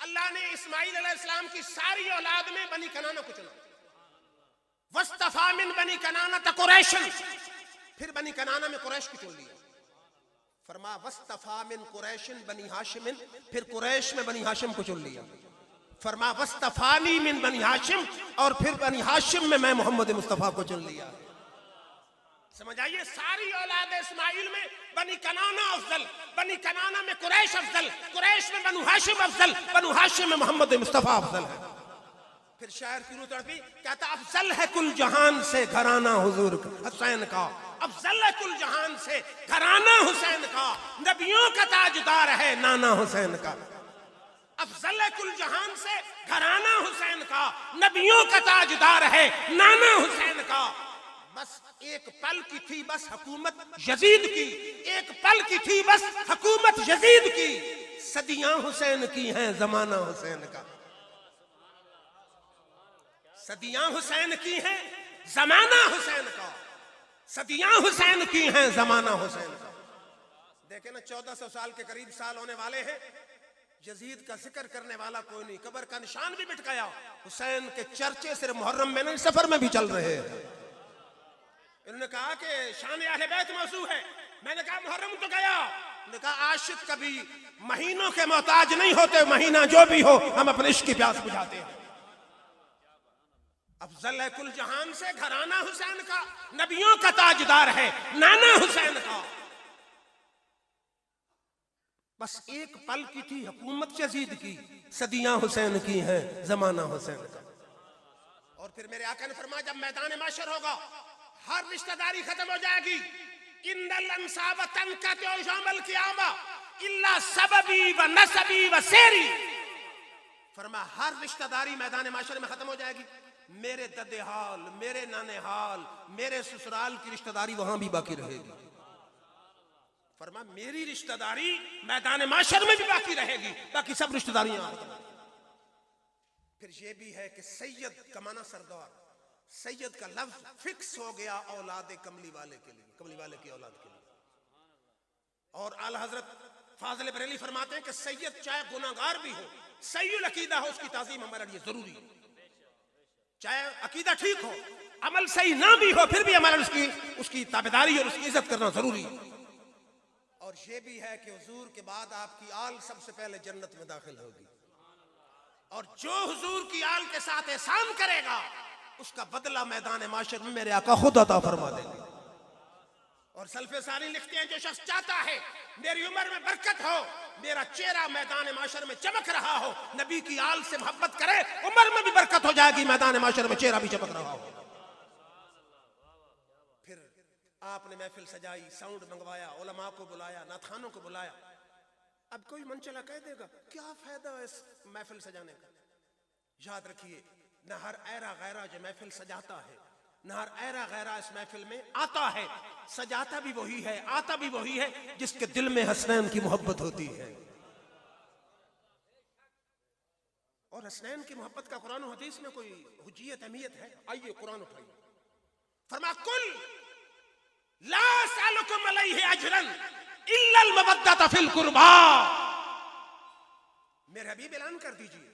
अल्लाह ने इस्माइल अलैहिस्सलाम की सारी औलाद में बनी कनाना को चुना। वस्तफा मिन बनी कनाना कुरैशन, फिर बनी कनाना में कुरैश को चुन लिया। फरमा वस्तफा मिन कुरैशिन बनी हाशिमिन, फिर कुरैश में बनी हाशिम को चुन लिया। फरमा वस्तफानी मिन बनी हाशिम, और फिर बनी हाशिम में मैं मोहम्मद मुस्तफा को चुन लिया। समझ आइए, सारी औलाद इस्माइल में बनी कनाना अफजल, बनी कनाना में कुरैश अफजल, कुरैश में बनु हाशिम अफजल, बनु हाशिम में मोहम्मद मुस्तफा अफजल है। फिर शायर की रूह तड़पी, कहता अफजल है कुल जहान से घराना हुजूर का हुसैन का, अफजल है कुल जहान से घराना हुसैन का, नबियों का ताजदार है नाना हुसैन का। अफजल है कुल जहान से घराना हुसैन का, नबियों का ताजदार है नाना हुसैन का। बस एक पल की थी बस हुकूमत यजीद की, एक पल की थी बस हुकूमत यजीद की, सदियां हुसैन की हैं जमाना हुसैन का। सदियां हुसैन की हैं जमाना हुसैन का, सदियां हुसैन की हैं जमाना हुसैन का। देखे ना, 1400 साल के करीब साल होने वाले हैं, यजीद का जिक्र करने वाला कोई नहीं, कब्र का निशान भी मिट गया। हुसैन के चर्चे सिर्फ मुहर्रम में नहीं, सफर में भी चल रहे हैं। इन्होंने कहा कि शान अहले बैत मौजू है, मैंने कहा मुहर्रम तो गया। उन्होंने कहा आशिक कभी महीनों के मोहताज नहीं होते, महीना जो भी हो हम अपने इश्क की प्यास बुझाते हैं। अफजल है कुल जहान से घराना हुसैन का, नबियों का ताजदार है नाना हुसैन का। बस एक पल की थी हुकूमत यजीद की, सदियां हुसैन की हैं जमाना हुसैन का। और फिर मेरे आका ने फरमाया, जब मैदान माशर होगा हर रिश्तेदारी खत्म हो जाएगी। इन्नल अंसाब तनकतु यौमल क़ियामा इल्ला सबबी व नसबी व सेरी। फरमा हर रिश्तेदारी मैदान माशर में खत्म हो जाएगी, मेरे ददे हाल, मेरे नाने हाल, मेरे ससुराल की रिश्तेदारी वहां भी बाकी रहेगी। फरमा मेरी रिश्तेदारी मैदान माशर में भी बाकी रहेगी, बाकी सब रिश्तेदारियां। फिर ये भी है कि सैयद का माना सरदार, सैयद का लफ्ज फिक्स हो गया औलाद कमली वाले के लिए, कमली वाले की औलाद के लिए। और आला हजरत फाजिल बरेली फरमाते हैं कि सैयद चाहे गुनाहगार भी हो, सही अकीदा हो, उसकी ताजीम हमारे लिए जरूरी है। चाहे अकीदा ठीक हो, अमल सही ना भी हो, फिर भी हमारा उसकी ताबेदारी और उसकी इज्जत करना जरूरी है। और ये भी है कि हुजूर के बाद आपकी आल सबसे पहले जन्नत में दाखिल होगी, और जो हुजूर की आल के साथ एहसान करेगा उसका बदला मैदान माशर में मेरे आका खुद अता फरमा देंगे। और सल्फे सारी लिखते हैं, जो शख्स चाहता है मेरी उम्र में बरकत हो, मेरा चेहरा मैदान माशर में चमक रहा हो, नबी की आल से मोहब्बत करे, उम्र में भी बरकत हो जाएगी, मैदान माशर में चेहरा भी चमक रहा हो। फिर आपने महफिल सजाई, साउंड मंगवाया, उलमा को बुलाया, नाथानों को बुलाया। अब कोई मन चला कह देगा क्या फायदा इस महफिल सजाने का। याद रखिए, न हर ऐरा गैरा जो महफिल सजाता है, न हर ऐरा गैरा इस महफिल में आता है। सजाता भी वही है, आता भी वही है जिसके दिल में हसनैन की मोहब्बत होती है। और हसनैन की मोहब्बत का कुरान और हदीस में कोई हुज्जियत अहमियत है? आइए कुरान उठाइए। फरमा कुल ला सालुकुम अलैहि अजरन इल्ला अल मवद्दत फिल कुर्बा। मेरे हबीब ऐलान कर दीजिए,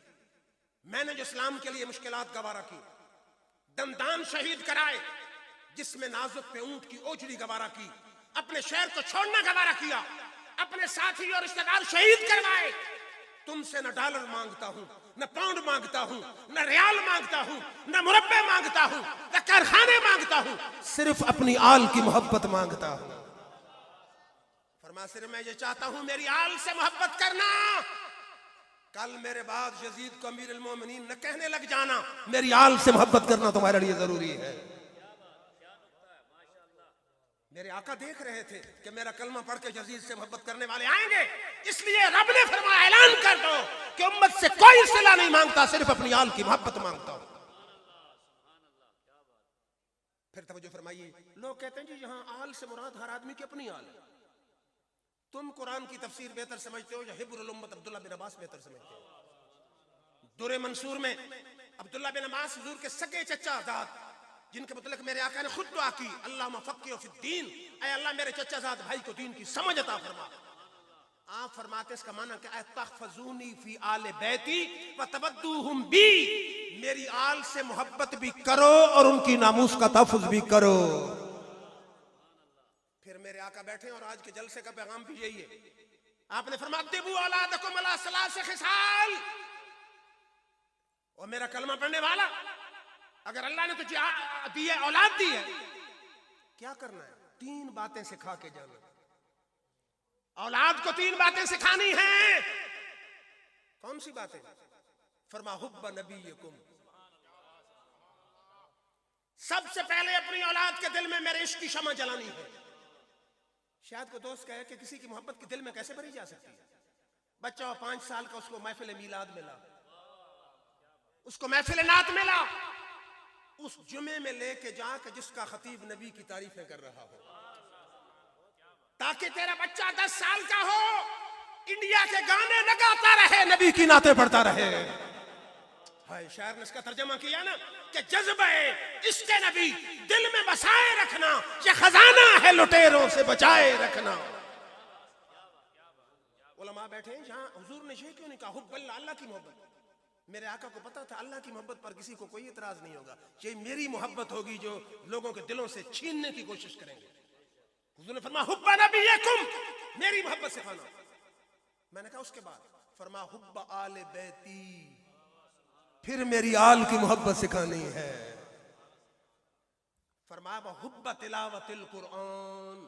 मैंने जो इस्लाम के लिए मुश्किलात गवारा की, दंदान शहीद कराए, जिसमें नाजुक पे ऊंट की ओजड़ी गवारा की, अपने शहर को छोड़ना गवारा किया, अपने साथी और रिश्तेदार शहीद करवाए, तुमसे न डॉलर मांगता हूं, न पाउंड मांगता हूं, न रियाल मांगता हूं, न मुरब्बे मांगता हूं, न कारखाने मांगता हूं, सिर्फ अपनी आल की मोहब्बत मांगता हूं। फरमा सिर्फ मैं ये चाहता हूं मेरी आल से मोहब्बत करना। कल मेरे बाद यजीद को अमीरुल मोमिनीन न कहने लग जाना, मेरी आल से मोहब्बत करना तुम्हारे लिए जरूरी है। मेरे आका देख रहे थे कि मेरा कलमा पढ़ के यजीद से मोहब्बत करने वाले आएंगे, इसलिए रब ने फरमाया ऐलान कर दो कि उम्मत से कोई सिला नहीं मांगता, सिर्फ अपनी आल की मोहब्बत मांगता हूं। फिर तवज्जो फरमाइए, लोग कहते हैं जी यहां आल से मुराद हर आदमी की अपनी आल है। तुम कुरान की तफसीर बेहतर समझते हो या हिब्रुल उम्मत अब्दुल्ला बिन अब्बास बेहतर समझते हो? दुरे मंसूर में अब्दुल्ला बिन अब्बास हुजूर के सगे चचा जात, जिनके मतलब मेरे आका ने खुद दुआ की, अल्लाहुम्मा फ़क़्क़िहु फ़िद्दीन, ऐ अल्लाह मेरे चचा जात भाई को दीन की समझ अता फरमा। आप फरमाते इसका माना कि तहफ़ज़ूनी फ़ी आले बैती व तवद्दूहुम बी, मेरी आल से मोहब्बत भी करो और उनकी नामूस का तहफ़्फ़ुज़ भी करो। फिर मेरे आका बैठे और आज के जलसे का पैगाम भी यही है। आपने फरमाया दिबू औलादकुम अला सलास खिसाल, और मेरा कलमा पढ़ने वाला, अगर अल्लाह ने तुझे दी है, औलाद दी है, क्या करना है? 3 बातें सिखा के जाना। औलाद को 3 बातें सिखानी है। कौन सी बातें? फरमा हुब्ब नबीयकुम, सबसे पहले अपनी औलाद के दिल में मेरे इश्क की शमा जलानी है। शायद को दोस्त कहे कि किसी की मोहब्बत के दिल में कैसे भरी जा सकती है? बच्चा 5 साल का, उसको महफिल मीलाद मिला, उसको महफिल नात मिला, उस जुमे में लेके जा के जिसका खतीब नबी की तारीफें कर रहा हो, ताकि तेरा बच्चा 10 साल का हो, इंडिया के गाने लगाता रहे, नबी की नाते पढ़ता रहे। हाय, शायर ने इसका तर्जमा किया ना कि जज्बे इश्क़े नबी दिल में बसाए रखना, ये खजाना है लुटेरों से बचाए रखना। उलमा बैठे हैं जहां हुजूर ने ये क्यों नहीं कहा हुब्बल्लाह, अल्लाह की मोहब्बत। मेरे आका को पता था अल्लाह की मोहब्बत पर किसी को कोई इतराज नहीं होगा, ये मेरी मोहब्बत होगी जो लोगों के दिलों से छीनने की कोशिश करेंगे। हुजूर ने फरमाया हुब्ब नबीयकुम, मेरी मोहब्बत सिखाना। मैंने कहा उसके बाद? फरमा हुब्ब आले बैती, फिर मेरी आल की मोहब्बत सिखानी है। फरमाया हुब्ब तिलावतिल कुरान,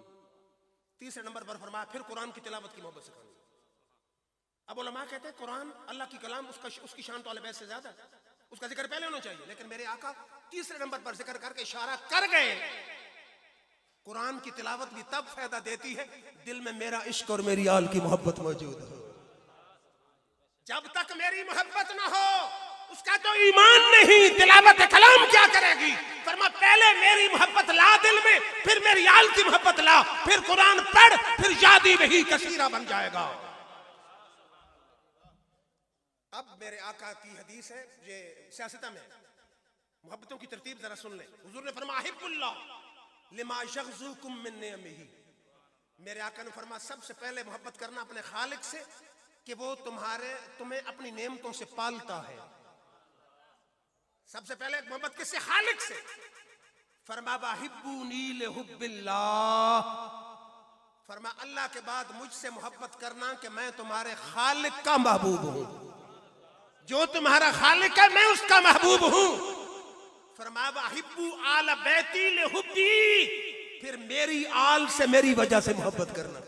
तीसरे नंबर पर फरमाया फिर कुरान की तिलावत की मोहब्बत सिखानी। अब उलमा कहते हैं कुरान अल्लाह की कलाम, उसकी शान तो अहले बैत से ज्यादा, उसका जिक्र पहले होना चाहिए, लेकिन मेरे आका तीसरे नंबर पर जिक्र करके इशारा कर गए, कुरान की तिलावत भी तब फायदा देती है दिल में मेरा इश्क और मेरी आल की मोहब्बत मौजूद हो। जब तक मेरी मोहब्बत ना हो उसका तो ईमान नहीं, तिलावत कलाम क्या करेगी? फरमा पहले मेरी मोहब्बत ला दिल में, फिर मेरी आल की मोहब्बत ला, फिर कुरान पढ़, फिर यादी वही कसीरा बन जाएगा। अब मेरे आका की हदीस है, ये सियासत में मोहब्बतों की तरतीब जरा सुन ले। हुजूर ने फरमाया हिब्बुल्लाह लिमा यग़ज़ूकुम मिन निअमिही, मेरे आका ने फरमाया सबसे पहले मोहब्बत करना अपने खालिक से कि वो तुम्हें अपनी नेमतों से पालता है। सबसे पहले मोहब्बत किससे? खालिक से। फरमाया हिब्बूनी लिहुब्बिल्लाह, फरमाया अल्लाह के बाद मुझसे मोहब्बत करना कि मैं तुम्हारे खालिक का महबूब हूं, जो तुम्हारा खालिक है मैं उसका महबूब हूं। फरमाया हिब्बू आल बैती लिहुब्बी, फिर मेरी आल से मेरी वजह से मोहब्बत करना।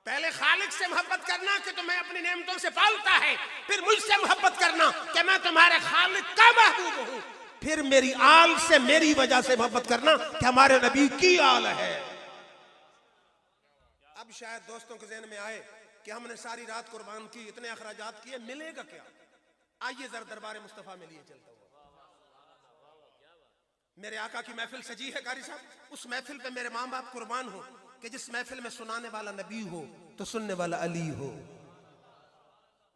पहले खालिक से मोहब्बत करना कि तुम्हें अपनी नेमतों से पालता है, फिर मुझसे मोहब्बत करना कि मैं तुम्हारे खालिक का महबूब हूं, फिर मेरी आल से मेरी वजह से मोहब्बत करना कि हमारे नबी की आल है। अब शायद दोस्तों के ज़हन में आए कि हमने सारी रात कुर्बान की, इतने अखराजात किए, मिलेगा क्या? आइए जरा दरबार मुस्तफा में लिए चलता हूं। मेरे आका की महफिल सजी है कारी साहब, उस महफिल पे मेरे माँ बाप कुर्बान हो कि जिस महफिल में सुनाने वाला नबी हो तो सुनने वाला अली हो।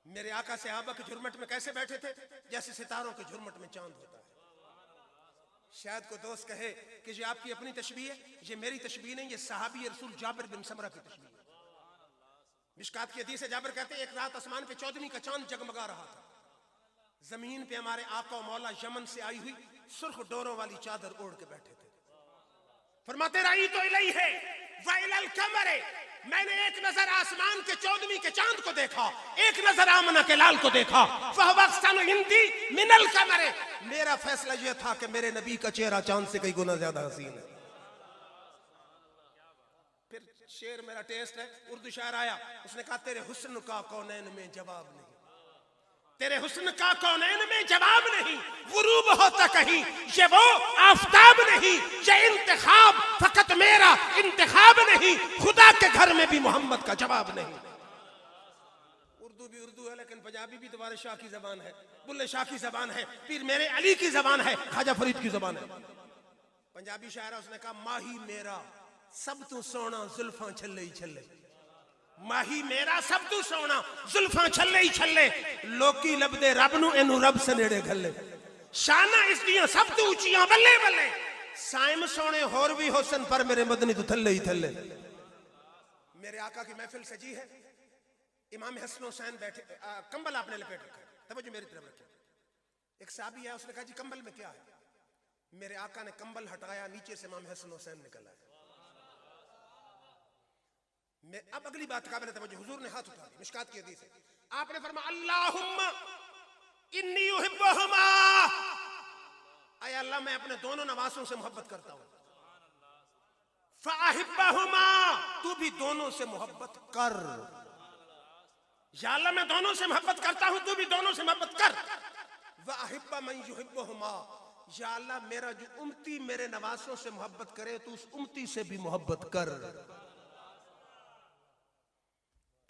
मेरे आका सहाबा के झुरमट में कैसे बैठे थे? जैसे सितारों के झुरमट में चांद होता है। शायद कोई दोस्त कहे कि ये आपकी अपनी तशबीह है, ये मेरी तशबीह नहीं, ये सहाबी रसूल जाबिर बिन समरा की तशबीह है। मिशकात की हदीस है, जाबिर कहते हैं एक रात आसमान पे 14वीं का चांद जगमगा रहा था। जमीन पे हमारे आका मौला यमन से आई हुई सुर्ख डोरों वाली चादर ओढ़ के बैठे थे। फरमाते रही तो इलही है वइलल कमरे, मैंने एक नजर आसमान के 14वीं के चांद को देखा, एक नजर आमना के लाल को देखा। फहवक्सन हिंदी मिनल कमरे, मेरा फैसला यह था कि मेरे नबी का चेहरा चांद से कई गुना ज्यादा हसीन है। फिर शेर मेरा टेस्ट है, उर्दू शायर आया, उसने कहा तेरे हुस्न का कौनैन में जवाब नहीं, तेरे हुस्न का कौनैन में जवाब नहीं, गुरूब होता कहीं ये वो आफताब नहीं, ये इंतखाब फकत मेरा इंतखाब नहीं, खुदा के घर में भी मोहम्मद का जवाब नहीं। उर्दू भी उर्दू है, लेकिन पंजाबी भी तुम्हारे शाह की जबान है, बुल्ले शाह की जबान है, पीर मेरे अली की जबान है, ख्वाजा फरीद की जबान है। पंजाबी शायर उसने कहा माही मेरा सब तू सोना जुल्फां छल्ले ही छल्ले, माही मेरा सब तू सोना जुल्फां छल्ले ही छल्ले, लोकी लबदे रब नू एनू रब से नेड़े घल्ले, शाना इस दियां सब तू ऊंचियां बल्ले बल्ले, साइम सोने होर भी हुस्न पर मेरे मदनी तू थल्ले ही थल्ले। मेरे आका की महफिल सजी है, इमाम हसन हुसैन बैठे, कंबल आपने लपेट रखा है, तवज्जो मेरी तरफ रखिए। एक साहबी है, उसने कहा जी कंबल में क्या है? मेरे आका ने कंबल हटाया, नीचे से इमाम हसन हुसैन निकल आए। मैं अब अगली बात काबिल तवज्जो, हुजूर ने हाथ उठा दिया, मिशकात की हदीस है, आपने फरमाया अल्लाहुम्मा इन्नी युहिब्बुहुमा, ऐ अल्लाह मैं अपने दोनों नवासों से मोहब्बत करता हूं, फ़अहिब्बुहुमा, तू भी दोनों से मोहब्बत कर। या अल्लाह मैं दोनों से मोहब्बत करता हूं, तू भी दोनों से मोहब्बत कर। वअहिब्ब मन युहिब्बुहुमा, या अल्लाह मेरा जो उम्मती मेरे नवासों से मोहब्बत करे, तू उस उम्मती से भी मोहब्बत कर।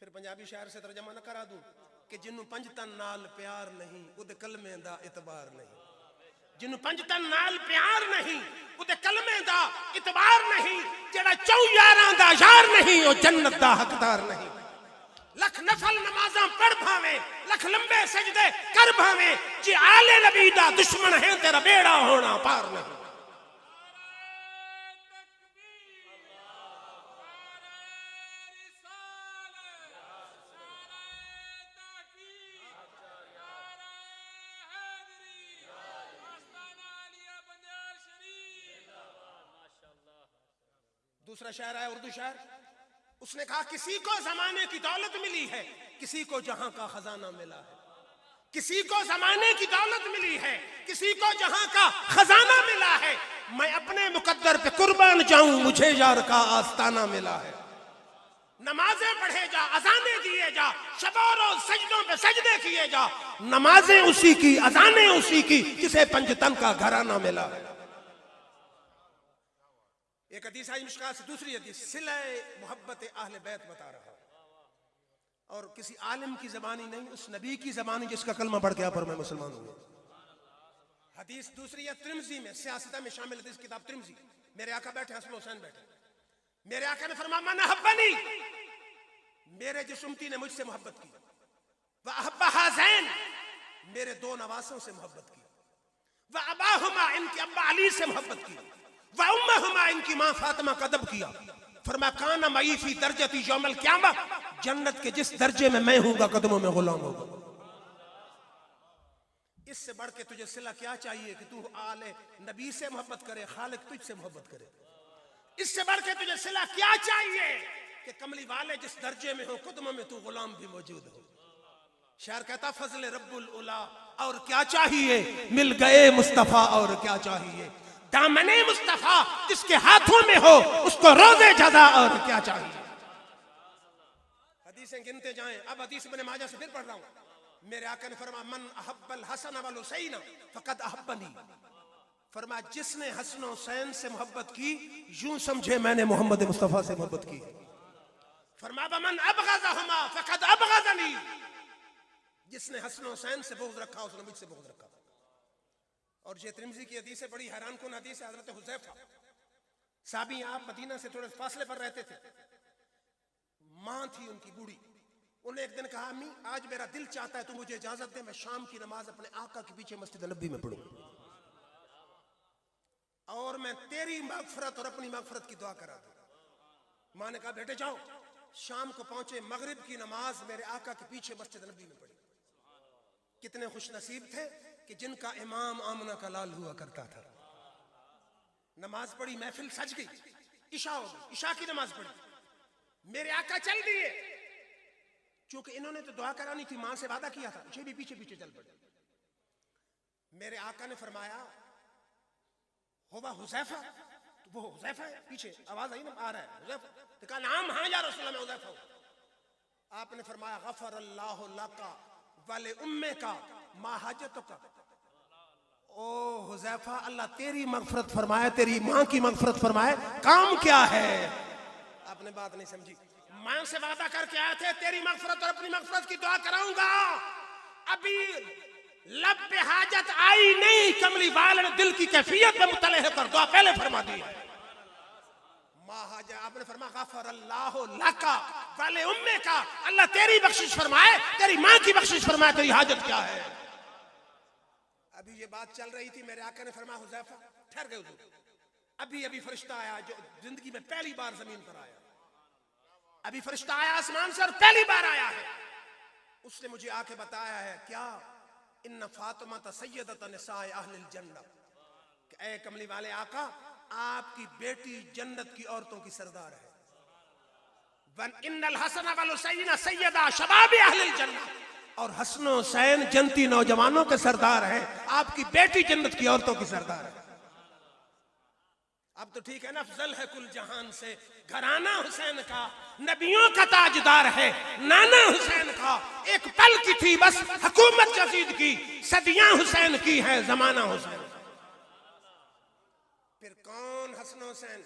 फिर पंजाबी शायर से तर्जमा न करा दूं कि जिन्नू पंजतन नाल प्यार नहीं उदे कलमे दा इतबार नहीं, जिन्नू पंजतन नाल प्यार नहीं उदे कलमे दा इतबार नहीं, जेड़ा 4 दा यार नहीं ओ जन्नत दा हकदार नहीं। लख नफल नमाज़ां पढ़ भावे, लख लंबे सजदे कर भावे, जे आले नबी दा दुश्मन है तेरा बेड़ा होना पार नहीं। दूसरा शायर आया, उर्दू शायर, उसने कहा किसी को जमाने की दौलत मिली है, किसी को जहां का खजाना मिला है, किसी को जमाने की दौलत मिली है, किसी को जहां का खजाना मिला है, मैं अपने मुकद्दर पे कुर्बान जाऊं, मुझे यार का आस्ताना मिला है। नमाजें पढ़े जा, अजाने दिए जा, शबो रोज सजदों पे सजदे किए जा, नमाजें उसी की, अजाने उसी की, जिसे पंजतन का घराना मिला है। एक हदीस आई मिशकात से, दूसरी हदीस सिले मोहब्बत अहले बैत बता रहा, और किसी आलिम की जबानी नहीं, उस नबी की जबानी जिसका कलमा पढ़ के आप और मैं मुसलमान हुए। हदीस दूसरी है तिरमिज़ी में, सियासत में शामिल हदीस किताब तिरमिज़ी। मेरे आका बैठे, हसन हुसैन बैठे, मेरे आका ने फरमाया मन अहब्बनी, मेरे जिस उम्मती ने मुझसे मोहब्बत की, व अहब्बा हाज़ैन, मेरे 2 नवासों से मोहब्बत की, व अबाहुमा, इनके अब्बा अली से मोहब्बत की, व उम्महुमा, इनकी मां फातिमा का अदब किया। फरमाया काना मई फी दर्जती यौमल क़ियामा, जन्नत के जिस दर्जे में मैं हूंगा कदमों में गुलाम होगा। इससे बढ़ के तुझे सिला क्या चाहिए कि तू आले नबी से मोहब्बत करे, खालिक तुझसे मोहब्बत करे। इससे बढ़ के तुझे सिला क्या चाहिए कि कमली वाले जिस दर्जे में हो, कदमों में तू गुलाम भी मौजूद हो। शायर कहता फजल रब्बुल उला, और क्या चाहिए, मिल गए मुस्तफा, और क्या चाहिए, दामने मुस्तफा जिसके हाथों में हो, उसको रोज़े जज़ा, और क्या चाहिए। हदीसें गिनते जाएं, अब हदीस इब्न माजा से फिर पढ़ रहा हूं। मेरे आका ने फरमाया मन अहब्बल हसन वल हुसैन फकद अहब्बनी, फरमाया जिसने हसन हुसैन से मोहब्बत की, यूं समझे मैंने मोहम्मद मुस्तफा से मोहब्बत की। फरमा मन अबग़ज़हुमा फ़क़द अबग़ज़नी, जिसने हसन हुसैन से बुग़्ज़ रखा उसने मुझसे बुग़्ज़ रखा। और ये तिरमिज़ी की हदीस है, बड़ी हैरान कुन हदीस है। हज़रत हुज़ैफ़ा साहबी, आप मदीना से थोड़े फासले पर रहते थे, माँ थी उनकी बूढ़ी। उन्हें एक दिन कहा, अम्मी आज मेरा दिल चाहता है तू मुझे इजाजत दे, मैं शाम की नमाज अपने आका के पीछे मस्जिद नबी में पढ़ूं और मैं तेरी मगफरत और अपनी मगफरत की दुआ करा दूं। माँ ने कहा, बेटे जाओ। शाम को पहुंचे, मगरिब की नमाज मेरे आका के पीछे मस्जिद नबी में पढ़ी। कितने खुश नसीब थे कि जिनका इमाम आमना का लाल हुआ करता था। नमाज पढ़ी, महफिल सज गई, इशा हो गई, इशा की नमाज पढ़ी, मेरे आका चल दिए। क्योंकि इन्होंने तो दुआ करानी थी, मां से वादा किया था, मुझे भी पीछे पीछे चल पड़े। मेरे आका ने फरमाया, होगा हुज़ैफा? तो वो हुज़ैफा है, पीछे आवाज आई ना, आ रहा है हुज़ैफा। तो कहा, नाम हाँ या रसूल अल्लाह, मैं हुज़ैफा हूं। आपने फरमाया, गफर अल्लाहु लका वले उम्मे का मा हाजतुका। ओ हुज़ैफा, अल्लाह तेरी मगफरत फरमाए, तेरी मां की मगफरत फरमाए, काम क्या है? आपने बात नहीं समझी। मां से वादा करके आए थे, तेरी मगफरत और अपनी मगफरत की दुआ कराऊंगा। अभी लब पे हाजत आई नहीं, कमली वाले ने दिल की कैफियत में मुतले होकर दुआ पहले फरमा दी। महाजा आपने फरमा, गफर अल्लाहु लका वाले उम्मे का, अल्लाह तेरी बख्शिश फरमाए, तेरी मां की बख्शिश फरमाए, तेरी हाजत क्या है? अभी ये बात चल रही थी, मेरे आका ने फरमाया, हुज़ैफा ठहर गए हुजूर, अभी फरिश्ता आया जो जिंदगी में पहली बार जमीन पर आया। अभी फरिश्ता आया आसमान से और पहली बार आया है। उसने मुझे आके बताया है, क्या इन्ना फातिमा सय्यदत निसाए अहलिल जन्नह, ऐ कमली वाले आका, आपकी बेटी जन्नत की औरतों की सरदार है। वन इन्नल हसन वल हुसैन सय्यदा शबाब अहलिल जन्नह, और हसन हुसैन जन्नती नौजवानों के सरदार है। आपकी बेटी जन्नत की औरतों की सरदार है। अब तो ठीक है ना, अफजल है कुल जहान से, घराना हुसैन का नबियों का ताजदार है, नाना हुसैन का एक पल की थी बस हुकूमत यजीद की, सदियां हुसैन की है जमाना हुसैन। फिर कौन हसन हुसैन?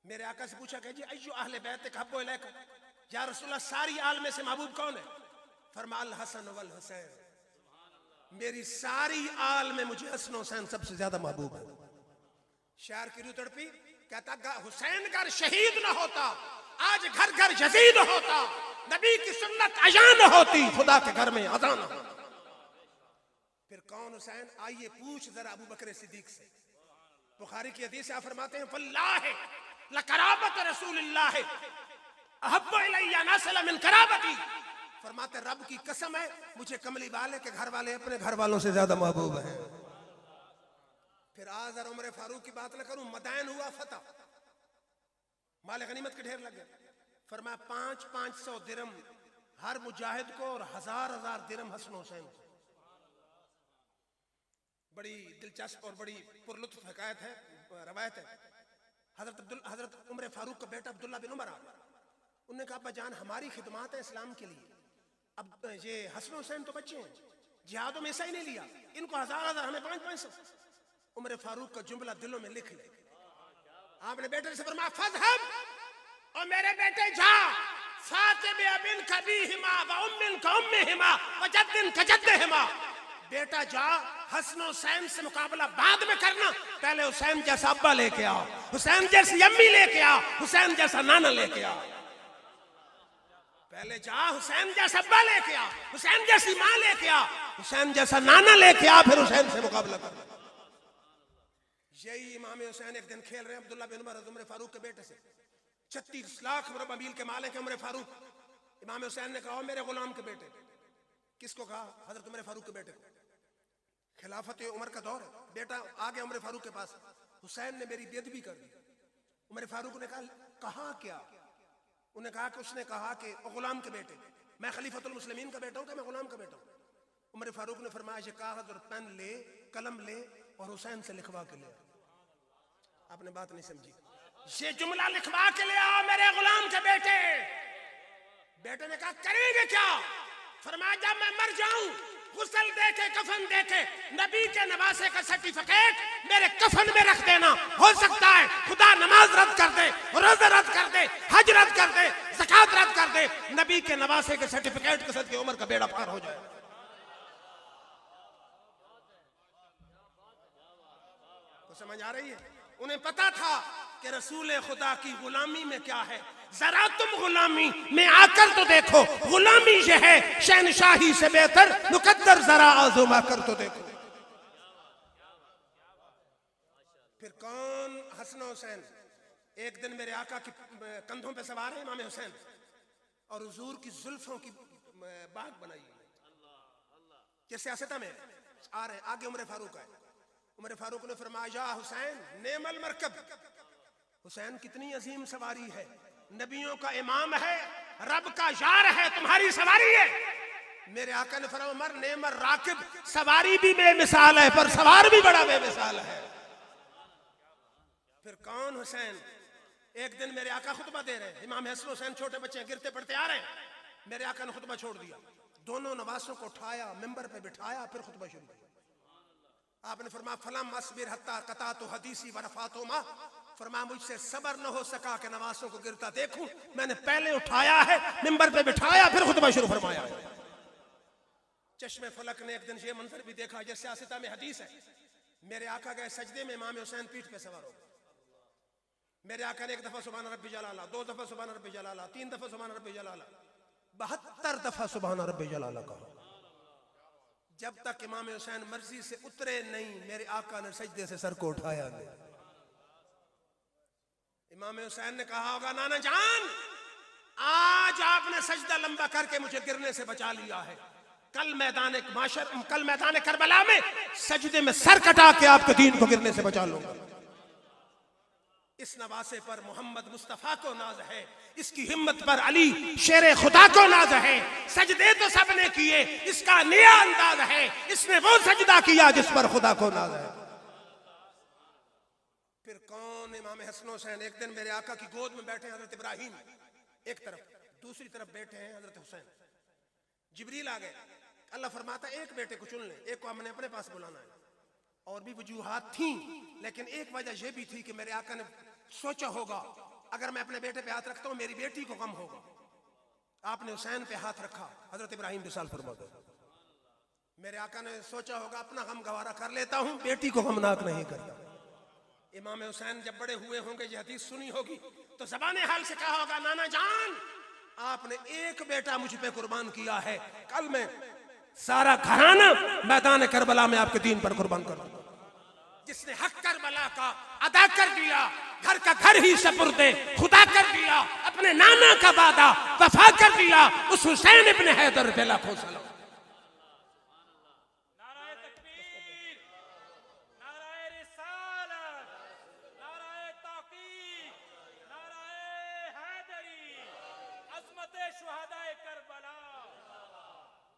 मेरे आका से पूछा कि जी अय्यु अहले बैत हब्बु इलैकुम, या रसूलल्लाह सारी आल में से महबूब कौन है? फरमाया अल हसन वल हुसैन, मेरी सारी आल में मुझे हसन हुसैन सबसे ज्यादा महबूब है। शायर की रूह तड़पी, कहता हुसैन घर शहीद न होता, आज घर घर यजीद होता, नबी की सुन्नत अजान होती, खुदा के घर में अजान होता। फिर कौन हुसैन? आइए पूछ जरा अबू बकर सिद्दीक से। बुखारी की हदीस आप फरमाते हैं, वल्लाहि लकराबत रसूलिल्लाह अहब्बु इलैया नस्ल मिन कराबती, फरमाते रब की कसम है, मुझे कमली वाले के घर वाले अपने घर वालों से ज्यादा महबूब हैं। फिर आज और उमर फारूक की बात न करूं, मदायन हुआ फतह, माल गनीमत के ढेर लगे। फरमाया 500 दिरहम हर मुजाहिद को और 1000 दिरहम हसन हुसैन को। बड़ी दिलचस्प और बड़ी पुरलुत्फ हकायत है, रवायत है। हजरत उमर फारूक का बेटा अब्दुल्ला बिन उमर आ गया। उन्होंने कहा, अब्बा जान हमारी खिदमत है इस्लाम के लिए, अब ये हसन हुसैन तो बच्चे हैं, जिहादों में ऐसा ही नहीं लिया, इनको 1000 हमें 500। उमर फारूक का जुमला दिलों में लिख ले। आपने बेटे से फरमाया, फज़हब, और मेरे बेटे जा, फातिम बिन कबीहिमा व उम्मिन का उम्मिहिमा व जद्दिन का जद्दिहिमा, बेटा जा, हसन हुसैन से मुकाबला बाद में करना, पहले हुसैन जैसा अब्बा लेके आओ, हुसैन जैसी अम्मी लेके आओ, हुसैन जैसा नाना लेके आओ। पहले जा, हुसैन जैसा अब्बा लेके आओ, हुसैन जैसी माँ लेके आओ, हुसैन जैसा नाना लेके आओ, फिर हुसैन से मुकाबला करना। यही इमाम हुसैन एक दिन खेल रहे हैं अब्दुल्ला बिन उमर फारूक के बेटे से, 36 लाख मुरब्बा मील के मालिक है उमर फारूक। इमाम हुसैन ने कहा, मेरे गुलाम के बेटे। किसको कहा? हजरत उमर फारूक के बेटे को। खिलाफत उमर का दौर है, बेटा आ गया उमर फारूक के पास, हुसैन ने मेरी बेदबी कर दी। उमर फारूक ने कहा क्या? उन्हें कहा कि उसने कहा कि गुलाम के बेटे, मैं खलीफतुल मुस्लिमीन का बेटा हूं, मैं गुलाम का बेटा हूं। उमर फारूक ने फरमाया, कागज और पेन ले, कलम ले और हुसैन से लिखवा के ले। आपने बात नहीं समझी। ये जुमला लिखवा के ले आओ मेरे गुलाम के बेटे। बेटे ने कहा, करेंगे क्या? फरमाया, जब मैं मर जाऊं, गुस्ल देके कफन देके नबी के नवासे का सर्टिफिकेट मेरे कफन में रख देना। हो सकता है खुदा नमाज रद्द कर दे, रोजा रद्द कर दे, हज रद्द कर दे, नबी के नवासे के सर्टिफिकेट के साथ उमर का बेड़ा पार हो जाए। तो समझ आ रही है? उन्हें पता था कि रसूल खुदा की गुलामी में क्या है। जरा तुम गुलामी में आकर तो देखो, गुलामी ये है शहनशाही से बेहतर, मुकद्दर जरा आज़म आकर तो देखो। फिर कौन? हसन हुसैन। एक दिन मेरे आका के कंधों पे सवार है इमाम हुसैन, और हुजूर की जुल्फों की बाग बनाई है। ये सियासत में आ रहे हैं। आगे उमर फारूक है। उमर फारूक ने फरमाया, या हुसैन नेमल मरकब, हुसैन कितनी अजीम सवारी है, नबियों का इमाम है, रब का यार है, तुम्हारी सवारी है। मेरे आका ने फरमाया, उमर नेमल राकिब, सवारी भी बेमिसाल है पर सवार भी बड़ा बेमिसाल है। फिर कौन? हुसैन। एक दिन मेरे आका खुतबा दे रहे हैं, इमाम हसन हुसैन छोटे बच्चे गिरते पड़ते आ रहे हैं। मेरे आका ने खुतबा छोड़ दिया, दोनों नवासों को उठाया, मिंबर पे बिठाया, फिर खुतबा शुरू किया। आपने फरमाया, फलम अस्बिर हत्ता कता तो हदीसी वरफातो मा, फरमाया मुझसे सबर न हो सका कि नवासों को गिरता देखूं, मैंने पहले उठाया है, मिंबर पे बिठाया, फिर खुतबा शुरू फरमाया। चश्मे फलक ने एक दिन ये मंजर भी देखा, जैसे सियासत में हदीस है। मेरे आका गए सजदे में, इमाम हुसैन पीठ पे सवार हो गए। मेरे आका ने एक दफा सुभान रब्बी जलाला, दो दफा सुभान रब्बी जलाला, तीन दफा सुभान रब्बी जलाला, 72 दफा सुभान रब्बी जलाला कहा। जब तक इमाम हुसैन मर्जी से उतरे नहीं, मेरे आका ने सजदे से सर को उठाया नहीं। इमाम हुसैन ने कहा होगा, नाना जान आज आपने सजदा लंबा करके मुझे गिरने से बचा लिया है, कल मैदान करबला में सजदे में सर कटा के आपके दीन को गिरने से बचा लूंगा। इस नवासे पर मोहम्मद मुस्तफा को नाज है, इसकी हिम्मत पर अली शेरे खुदा को नाज है। सजदे तो सबने किए, इसका नया अंदाज है, इसने वो सजदा किया जिस पर खुदा को नाज है। फिर कौन? इमाम हसन हुसैन। एक दिन मेरे आका की गोद में बैठे हजरत इब्राहिम एक तरफ, दूसरी तरफ बैठे हैं हजरत हुसैन। जिब्रील आ गए। अल्लाह फरमाता एक बेटे को चुन ले, एक को हमने अपने पास बुलाना है। और भी वजूहात थी, लेकिन एक वजह यह भी थी कि मेरे आका ने सोचा होगा अगर मैं अपने बेटे पे हाथ रखता हूं मेरी बेटी को गम होगा। आपने हुसैन पे हाथ रखा, हजरत इब्राहिम विशाल फरमा गए। मेरे आका ने सोचा होगा अपना गम गवारा कर लेता हूं, बेटी को गमनाक नहीं करता। इमाम हुसैन जब बड़े हुए होंगे, यह हदीस सुनी होगी, तो ज़बान हाल से कहा होगा, नाना जान आपने एक बेटा मुझ पे कुर्बान किया है, कल मैं सारा घराना मैदान करबला में आपके दीन पर कुर्बान कर दूंगा। जिसने हक करबला का अदा कर दिया, घर का घर ही सपुर्दे खुदा कर दिया, अपने नाना का वादा वफा कर दिया, उस हुसैन इब्न हैदर पे लाखों सलाम। नाराए तकबीर, नाराए रिसालत, नाराए ताकीद, नाराए हैदरी, अज़मते शुहदाए करबला।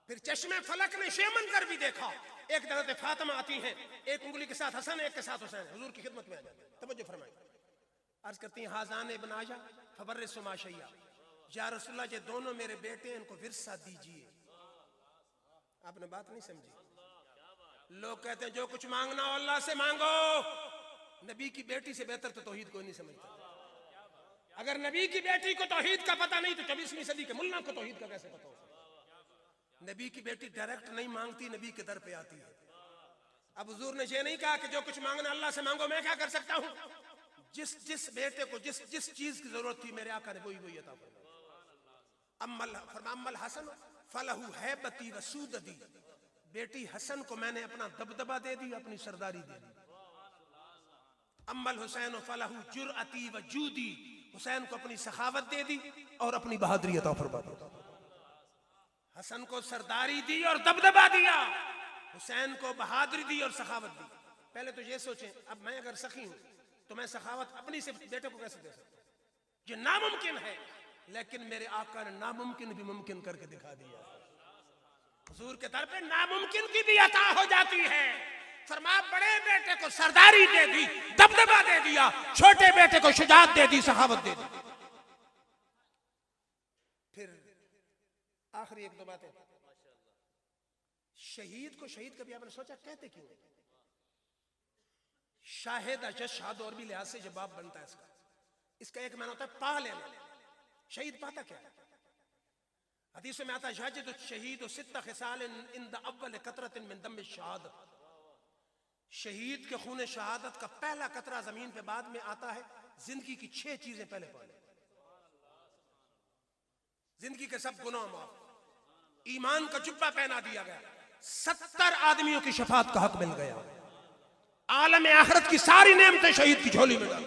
फिर चश्मे फलक ने शे मंजर भी देखा। एक हज़रत फातिमा आती हैं, एक उंगली के साथ हसन, एक के साथ हुसैन, हुजूर की खिदमत में आ जाते हैं। तवज्जो फरमाइए। अर्ज करती हैं, हाज़ान इब्न आजा फबर्रिस माशैया, या रसूलल्लाह ये दोनों मेरे बेटे, इनको विरसा दीजिए। आपने बात नहीं समझी। लोग कहते हैं जो कुछ मांगना हो अल्लाह से मांगो। नबी की बेटी से बेहतर तो तौहीद कोई नहीं समझता। अगर नबी की बेटी को तौहीद का पता नहीं तो 24वीं सदी के मुल्ला को तौहीद का कैसे पता हो? नबी की बेटी डायरेक्ट नहीं मांगती, नबी के दर पे आती है। अब हुजूर ने ये नहीं कहा कि जो कुछ मांगना अल्लाह से मांगो। मैं क्या कर सकता हूं? जिस बेटे को जिस चीज की जरूरत थी मेरे आका ने वही अता फरमाया। अम्मल हसन फलहु हैबती व सूददी, बेटी हसन को मैंने अपना दबदबा दे दी, अपनी सरदारी दे दी। अम्मल हुसैन फलहु जुरअती व जूदी, हुसैन को अपनी सखावत दे दी और अपनी बहादुरी अता फरमा दी। हसन को सरदारी दी और दबदबा दिया, हुसैन को बहादुरी दी और सखावत दी। पहले तो ये सोचें, अब मैं अगर सखी हूं तो मैं सखावत अपनी से बेटे को कैसे दे सकता हूं? ये नामुमकिन है, लेकिन मेरे आका ने नामुमकिन भी मुमकिन करके दिखा दिया। हुजूर के दर पे नामुमकिन की भी अता हो जाती है। फरमाया बड़े बेटे को सरदारी दे दी, दबदबा दे दिया, छोटे बेटे को शुजाअत दे दी, सखावत दे दी। फिर आखिरी एक दो बातें। शहीद को शहीद कभी आपने सोचा कहते क्यों? शाहिद यशहद और भी लिहाज से जवाब बनता है इसका एक माना होता है पा लेना। शहीद पाता क्या है? हदीस में आता है शहीद सित्ता खिसाल इंद अव्वल कतरतिन मिन दम शहादत, शहीद के खून शहादत का पहला कतरा जमीन पे बाद में आता है जिंदगी की 6 चीजें पहले पढ़, जिंदगी के सब गुनाह माफ, ईमान का जुब्बा पहना दिया गया, 70 आदमियों की शफात का हक मिल गया, आलम आखिरत की सारी नेमतें शहीद की झोली में डाल।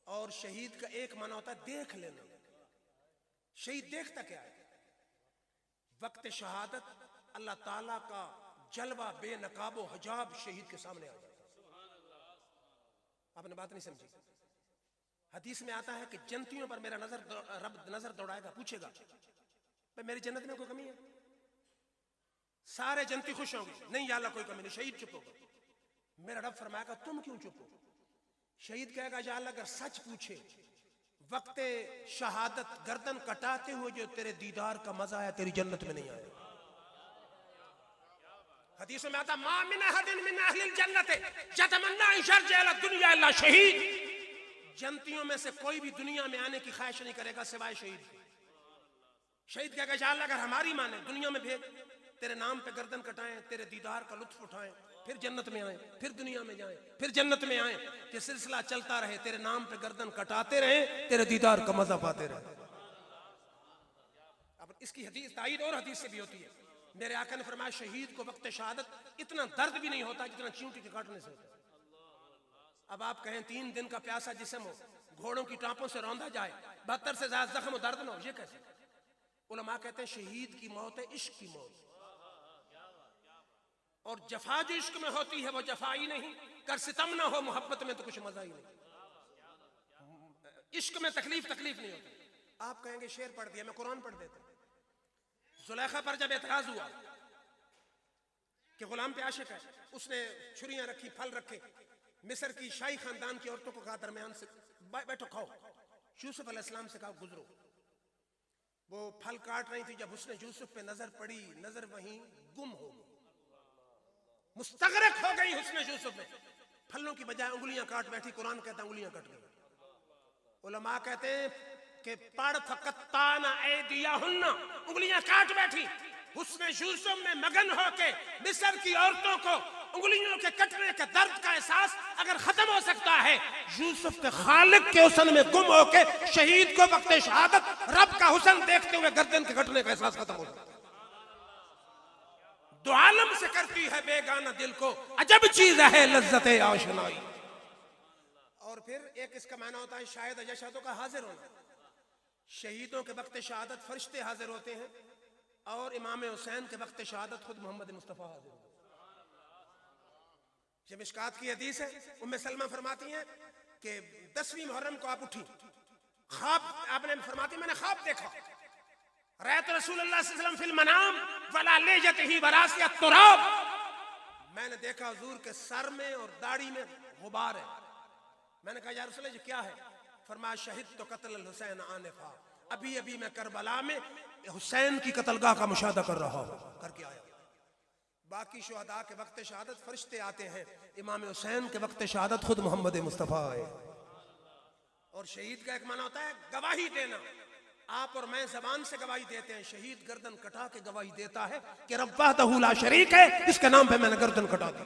और शहीद का एक माना होता है देख लेना। शहीद देखता क्या है? वक्त शहादत अल्लाह ताला का जलवा बेनकाबो हिजाब शहीद के सामने आ जाता है। आपने बात नहीं समझी? हदीस में आता है कि जन्नतियों पर मेरा रब नजर दौड़ाएगा, पूछेगा भाई मेरी जन्नत में कोई कमी है? सारे जन्नती खुश होंगे, नहीं या अल्लाह कोई कमी नहीं। शहीद चुप होगा। मेरा रब फरमाएगा तुम क्यों चुप हो? शहीद कहेगा या अल्लाह अगर सच पूछे वक्त शहादत गर्दन कटाते हुए जो तेरे दीदार का मजा आया तेरी जन्नत में नहीं आया। हदीस में आता मा मिन अहदिन मिन अहलिल जन्नत यतमन्ना अन यरजिअ इला दुनिया इल्ला शहीद, जन्नतियों में से कोई भी दुनिया में आने की ख्वाहिश नहीं करेगा सिवाय शहीद की। शहीद कहेगा या अल्लाह अगर हमारी माने दुनिया में भेज, तेरे नाम पे गर्दन कटाएं, तेरे दीदार का लुत्फ उठाएं, फिर जन्नत में आए, फिर दुनिया में जाएं, फिर जन्नत में आए, ये सिलसिला चलता रहे, तेरे नाम पे गर्दन कटाते रहे, तेरे दीदार का मजा पाते रहे। अब इसकी हदीस ताईद और हदीस से भी होती है। मेरे आका ने फरमाया शहीद को वक्त शहादत इतना दर्द भी नहीं होता जितना चींटी के काटने से होता है। अब आप कहें 3 दिन का प्यासा जिस्म हो, घोड़ों की टापों से रौंदा जाए, 72 से ज्यादा जख्म दर्द ना हो, ये कैसे? उलमा कहते हैं शहीद की मौत है इश्क की मौत, और जफा जो इश्क में होती है वो जफा ही नहीं, कर सितम ना हो मोहब्बत में तो कुछ मजा ही नहीं। इश्क में तकलीफ नहीं होती। आप कहेंगे शेर पढ़ दिया, मैं कुरान पढ़ देता। जुलेखा पर जब एतराज हुआ कि गुलाम पे आशिक है, उसने छुरियां रखी, फल रखे, मिस्र की शाही खानदान की औरतों को कहा दरमियान से बैठो खाओ। यूसुफ अलैहिस्सलाम से कहा गुजरो। वो फल काट रही थी, जब उसने यूसुफ पे नजर पड़ी, नजर वहीं गुम हो गई, मुस्तगरक हो गई हुस्न यूसुफ में। फलों की बजाय उंगलियां काट बैठी। कुरान कहता उंगलियां कट गई। उलमा कहते हैं कि पढ़ फकत्ताना ऐदियाहुन्ना, उंगलियां काट बैठी। हुस्न यूसुफ में मगन होके मिस्र की औरतों को उंगलियों के कटने के दर्द का एहसास अगर खत्म हो सकता है, यूसुफ के खालिक के हुस्न में गुम होके शहीद को वक्त शहादत रब का हुस्न देखते हुए गर्दन के कटने का एहसास खत्म हो सकता है। दो आलम से करती है बेगाना दिल को अजब चीज है लज्जते आशनाई। और फिर एक इसका माना होता है शायद अजशादों का हाजिर होना। शहीदों के वक्त शहादत फरिश्ते हाजिर होते हैं, और इमाम हुसैन के वक्त शहादत खुद मोहम्मद मुस्तफा हाजिर होते हैं। ये मिशकात की हदीस है। उम्मे सलमा फरमाती हैं कि 10वीं मुहर्रम को आप उठी, ख्वाब आपने फरमाती मैंने ख्वाब देखा, रअयत रसूलुल्लाह सल्लल्लाहु अलैहि वसल्लम फिल मनाम वला लेजतिही बरासियत तुराब, मैंने देखा हुजूर के सर में और दाढ़ी में गुबार है। मैंने कहा या रसूल अल्लाह ये क्या है? फरमाया शहीद तो कत्ल अल हुसैन आनिफा, अभी अभी मैं करबला में हुसैन की कत्लगाह का मुशाहदा कर रहा हूं, करके आया। बाकी शुहदा के वक्त शहादत फरिश्ते आते हैं, इमाम हुसैन के वक्त शहादत खुद मोहम्मद मुस्तफा है। और शहीद का एक माना होता है गवाही देना। आप और मैं जबान से गवाही देते हैं, शहीद गर्दन कटा के गवाही देता है कि रब वहदहू ला शरीक है, इसके नाम पे मैंने गर्दन कटा दी।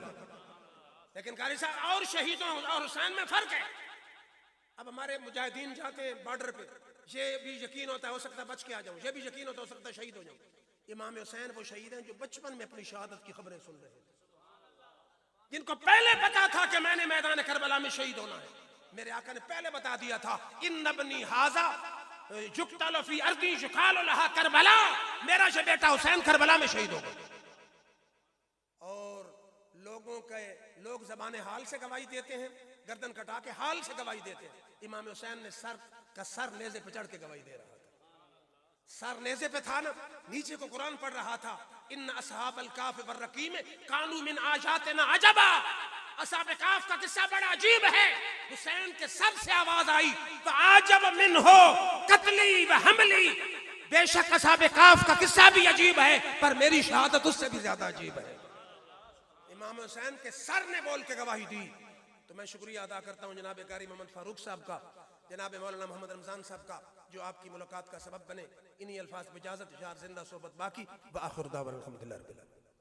लेकिन कारी साहब और शहीदों और हुसैन में फर्क है। अब हमारे मुजाहिदीन जाते हैं बॉर्डर पे, ये भी यकीन होता है हो सकता है बच के आ जाऊं, ये भी यकीन होता है हो सकता है शहीद हो जाऊं। इमाम हुसैन वो शहीद हैं जो बचपन में अपनी शहादत की खबरें सुन रहे थे, जिनको पहले पता था कि मैंने मैदान करबला में शहीद होना है। मेरे आका ने पहले बता दिया था इन नबनी हाजा जुक्तल फी अर्दी जुकाल लहा करबला, मेरा जो बेटा हुसैन करबला में शहीद हो गया। और लोग ज़बान हाल से गवाही देते हैं, गर्दन कटा के हाल से गवाही देते हैं। इमाम हुसैन ने सर नेज़े पे चढ़ के गवाही दे रहा था। सर नेज़े पे था ना, नीचे को कुरान पढ़ रहा था, इन असहाबल काफ वर रकीम कानू मिन आजातना अजबा। असहाब काफ का किस्सा बड़ा अजीब है। हुसैन के सर से आवाज आई तो आजब मिन हो कतली व हमली, बेशक असहाब काफ का किस्सा भी अजीब है पर मेरी शहादत उससे भी ज्यादा अजीब है। इमाम हुसैन के सर ने बोल के गवाही दी। तो मैं शुक्रिया अदा करता हूँ जनाब कारी मोहम्मद फारूक साहब का, जनाब मौलाना मोहम्मद रमजान साहब का, जो आपकी मुलाकात का सबब बने। इन्हीं अल्फाज में इजाजत, जिंदा सोबत बाकी। व आखिर दावना अल्हम्दुलिल्लाह रब्बिल आलमीन।